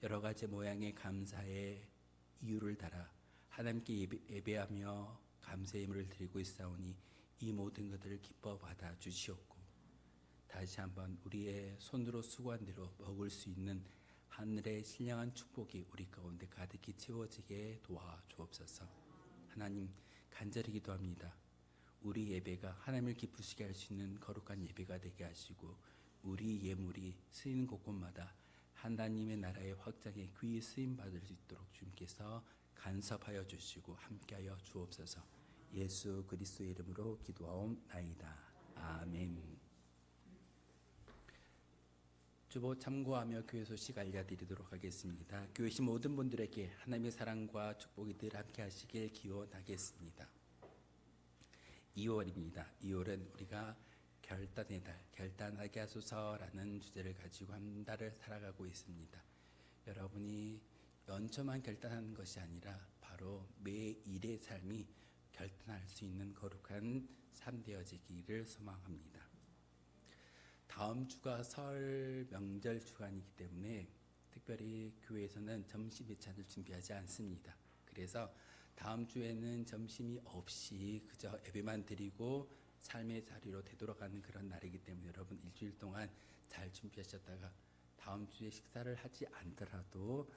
여러 가지 모양의 감사의 이유를 달아 하나님께 예배하며 감사의 예물을 드리고 있사오니 이 모든 것들을 기뻐 받아 주시옵고 다시 한번 우리의 손으로 수고한 대로 먹을 수 있는 하늘의 신령한 축복이 우리 가운데 가득히 채워지게 도와 주옵소서. 하나님, 간절히 기도합니다. 우리 예배가 하나님을 기쁘시게 할 수 있는 거룩한 예배가 되게 하시고 우리 예물이 쓰이는 곳곳마다 하나님의 나라의 확장에 귀히 쓰임 받을 수 있도록 주님께서 간섭하여 주시고 함께하여 주옵소서. 예수 그리스도의 이름으로 기도하옵나이다. 아멘. 주보 참고하며 교회 소식 알려드리도록 하겠습니다. 교회신 모든 분들에게 하나님의 사랑과 축복이 늘 함께 하시길 기원하겠습니다. 2월입니다. 2월은 우리가 결단의 달, 결단하게 하소서라는 주제를 가지고 한 달을 살아가고 있습니다. 여러분이 연초만 결단하는 것이 아니라 바로 매일의 삶이 결단할 수 있는 거룩한 삶 되어지기를 소망합니다. 다음 주가 설 명절 주간이기 때문에 특별히 교회에서는 점심 예찬을 준비하지 않습니다. 그래서 다음 주에는 점심이 없이 그저 예배만 드리고 삶의 자리로 되돌아가는 그런 날이기 때문에 여러분 일주일 동안 잘 준비하셨다가 다음 주에 식사를 하지 않더라도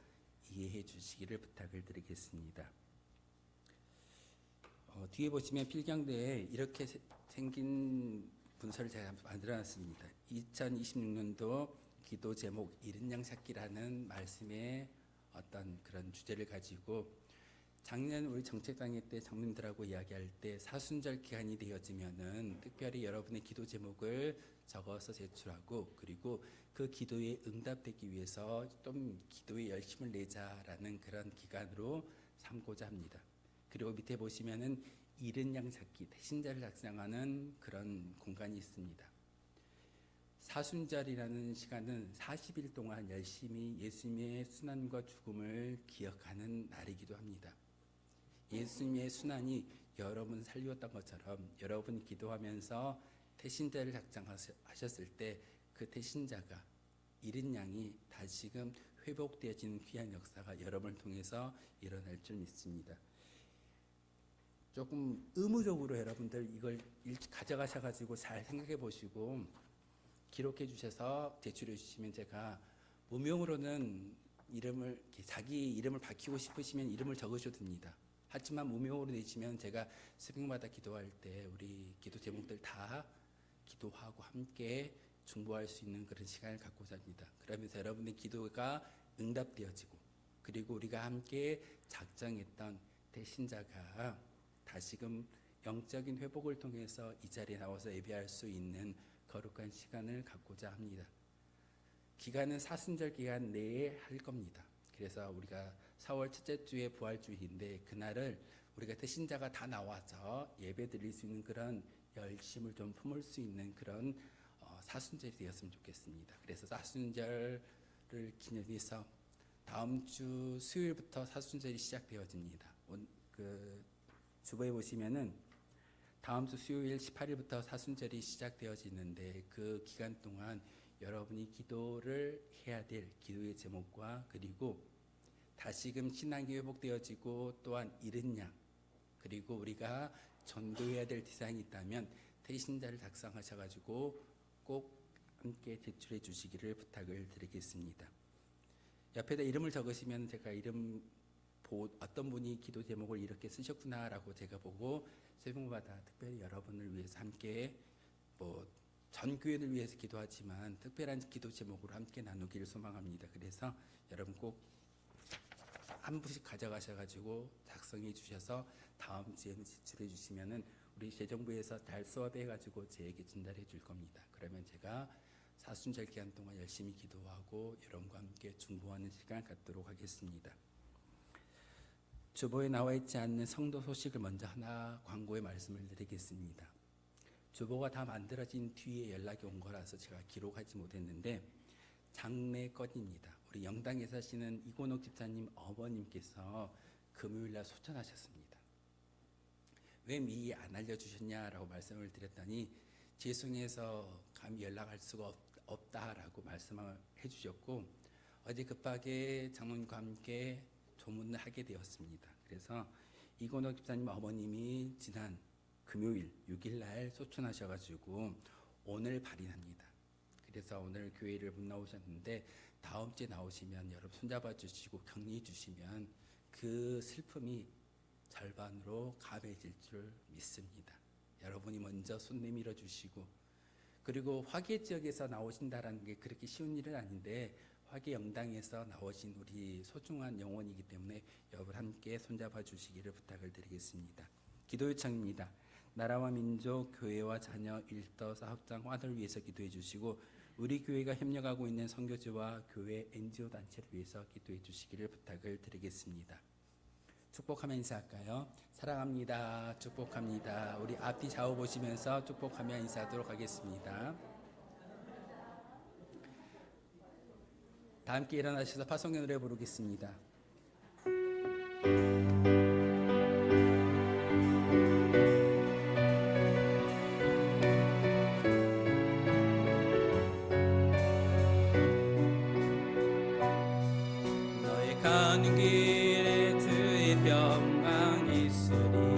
이해해 주시기를 부탁을 드리겠습니다. 뒤에 보시면 필경대에 이렇게 생긴 문서를 제가 만들어놨습니다. 2026년도 기도 제목 이른 양 찾기라는 말씀의 어떤 그런 주제를 가지고 작년 우리 정책강의 때 장로님들하고 이야기할 때 사순절 기간이 되어지면은 특별히 여러분의 기도 제목을 적어서 제출하고 그리고 그 기도에 응답되기 위해서 좀 기도에 열심을 내자라는 그런 기간으로 삼고자 합니다. 그리고 밑에 보시면은 이른 양 찾기 대신자를 작성하는 그런 공간이 있습니다. 사순절이라는 시간은 40일 동안 열심히 예수님의 순환과 죽음을 기억하는 날이기도 합니다. 예수님의 순환이 여러분 살리었던 것처럼 여러분이 기도하면서 태신자를 작정하셨을 때 그 태신자가 이른 양이 다시금 회복되어지는 귀한 역사가 여러분을 통해서 일어날 줄 믿습니다. 조금 의무적으로 여러분들 이걸 가져가셔가지고 잘 생각해 보시고 기록해 주셔서 제출해 주시면 제가 무명으로는 이름을 자기 이름을 밝히고 싶으시면 이름을 적으셔도 됩니다. 하지만 무명으로 내시면 제가 새벽마다 기도할 때 우리 기도 제목들 다 기도하고 함께 중보할 수 있는 그런 시간을 갖고자 합니다. 그러면서 여러분의 기도가 응답되어지고 그리고 우리가 함께 작정했던 대신자가 다시금 영적인 회복을 통해서 이 자리에 나와서 예배할 수 있는 거룩한 시간을 갖고자 합니다. 기간은 사순절 기간 내에 할 겁니다. 그래서 우리가 4월 첫째 주에 부활주일인데 그날을 우리가 대신자가 다 나와서 예배 드릴 수 있는 그런 열심을 좀 품을 수 있는 그런 사순절이 되었으면 좋겠습니다. 그래서 사순절을 기념해서 다음 주 수요일부터 사순절이 시작되어집니다. 주보에 보시면은 다음 주 수요일 18일부터 사순절이 시작되어지는데 그 기간 동안 여러분이 기도를 해야 될 기도의 제목과 그리고 다시금 신앙이 회복되어지고 또한 잃은 양 그리고 우리가 전도해야 될 대상이 있다면 태신자를 작성하셔가지고 꼭 함께 제출해 주시기를 부탁을 드리겠습니다. 옆에다 이름을 적으시면 제가 이름 어떤 분이 기도 제목을 이렇게 쓰셨구나라고 제가 보고 새벽마다 특별히 여러분을 위해서 함께 전 교회를 위해서 기도하지만 특별한 기도 제목으로 함께 나누기를 소망합니다. 그래서 여러분 꼭 한 분씩 가져가셔가지고 작성해 주셔서 다음 주에는 제출해 주시면은 우리 재정부에서 잘 수업해가지고 제에게 전달해 줄 겁니다. 그러면 제가 사순절 기간 동안 열심히 기도하고 여러분과 함께 중보하는 시간 갖도록 하겠습니다. 주보에 나와 있지 않는 성도 소식을 먼저 하나 광고의 말씀을 드리겠습니다. 주보가 다 만들어진 뒤에 연락이 온 거라서 제가 기록하지 못했는데 장례건입니다. 우리 영당에 사시는 이곤옥 집사님 어머님께서 금요일날 소천하셨습니다. 왜 미리 안 알려주셨냐라고 말씀을 드렸더니 죄송해서 감히 연락할 수가 없다라고 말씀을 해주셨고 어제 급하게 장모님과 함께 조문을 하게 되었습니다. 그래서 이곤옥 집사님 어머님이 지난 금요일 6일날 소천하셔가지고 오늘 발인합니다. 그래서 오늘 교회를 못 나오셨는데 다음 주에 나오시면 여러분 손잡아 주시고 격려해 주시면 그 슬픔이 절반으로 감해질 줄 믿습니다. 여러분이 먼저 손 내밀어 주시고 그리고 화계 지역에서 나오신다라는 게 그렇게 쉬운 일은 아닌데 화계 영당에서 나오신 우리 소중한 영혼이기 때문에 여러분 함께 손잡아 주시기를 부탁을 드리겠습니다. 기도 요청입니다. 나라와 민족, 교회와 자녀, 일터, 사업장, 화를 위해서 기도해 주시고 우리 교회가 협력하고 있는 선교지와 교회, NGO 단체를 위해서 기도해 주시기를 부탁을 드리겠습니다. 축복하며 인사할까요? 사랑합니다. 축복합니다. 우리 앞뒤 좌우 보시면서 축복하며 인사하도록 하겠습니다. 다 함께 일어나셔서 파송의 노래 부르겠습니다. 가는 길에 주의 평강이 있으니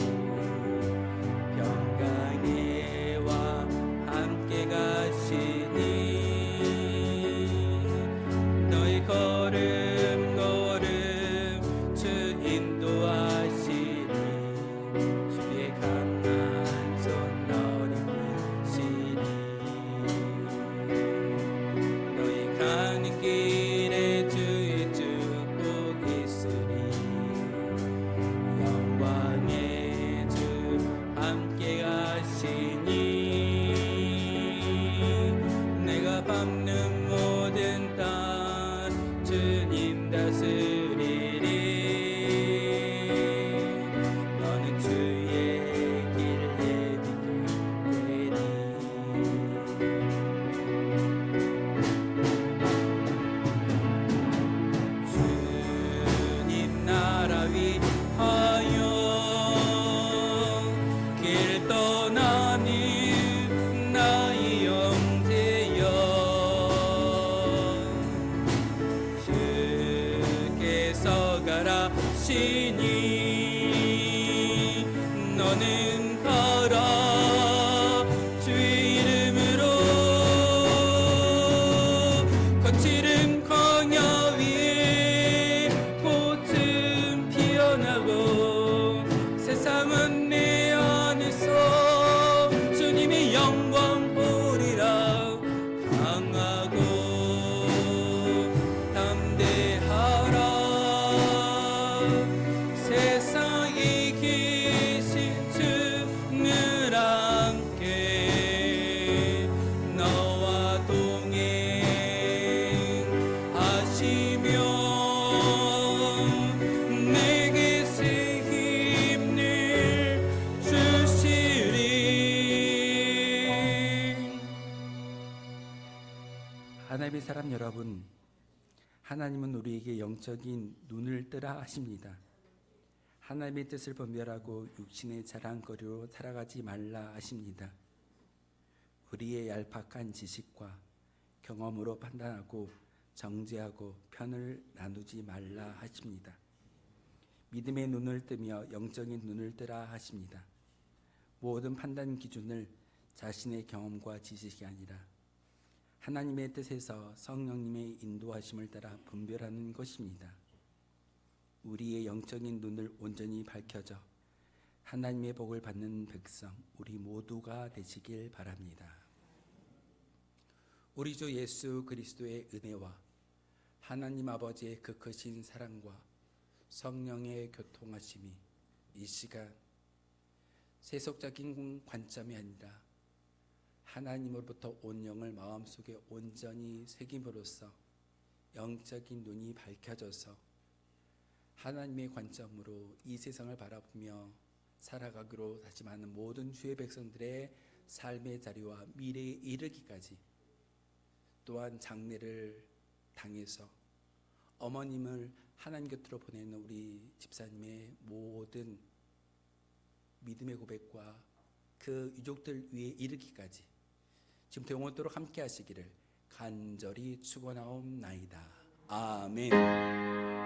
평강이와 함께 가시니 너희 걸음 걸음 주 인도하시니 주의 강한 손 너리시니 너희 가는 길에 주의 영광의 주 함께 가시니 내가 밟는 모든 땅 주님 다스리리 너는 주의 길에 비추되리 주님 나라 위하여 길 떠나는 나의 형제여 주께서 가라시니 너는 가라 주의 이름으로 거칠은 광야 위에 꽃은 피어나고 세상은 내 안에서 주님의 영광 보리라 강하고 담대하라 세상에 계신 주늘 함께 너와 동행하시며 내게 새 힘을 주시리. 하나님의 사람 여러분, 하나님은 우리에게 영적인 눈을 뜨라 하십니다. 하나님의 뜻을 분별하고 육신의 자랑거리로 살아가지 말라 하십니다. 우리의 얄팍한 지식과 경험으로 판단하고 정죄하고 편을 나누지 말라 하십니다. 믿음의 눈을 뜨며 영적인 눈을 뜨라 하십니다. 모든 판단 기준을 자신의 경험과 지식이 아니라 하나님의 뜻에서 성령님의 인도하심을 따라 분별하는 것입니다. 우리의 영적인 눈을 온전히 밝혀져 하나님의 복을 받는 백성 우리 모두가 되시길 바랍니다. 우리 주 예수 그리스도의 은혜와 하나님 아버지의 그 크신 사랑과 성령의 교통하심이 이 시간 세속적인 관점이 아니라 하나님으로부터 온 영을 마음속에 온전히 새김으로써 영적인 눈이 밝혀져서 하나님의 관점으로 이 세상을 바라보며 살아가기로 다짐하는 모든 주의 백성들의 삶의 자리와 미래에 이르기까지, 또한 장례를 당해서 어머님을 하나님 곁으로 보내는 우리 집사님의 모든 믿음의 고백과 그 유족들 위에 이르기까지 지금부터 영원토록 함께 하시기를 간절히 축원하옵나이다. 아멘.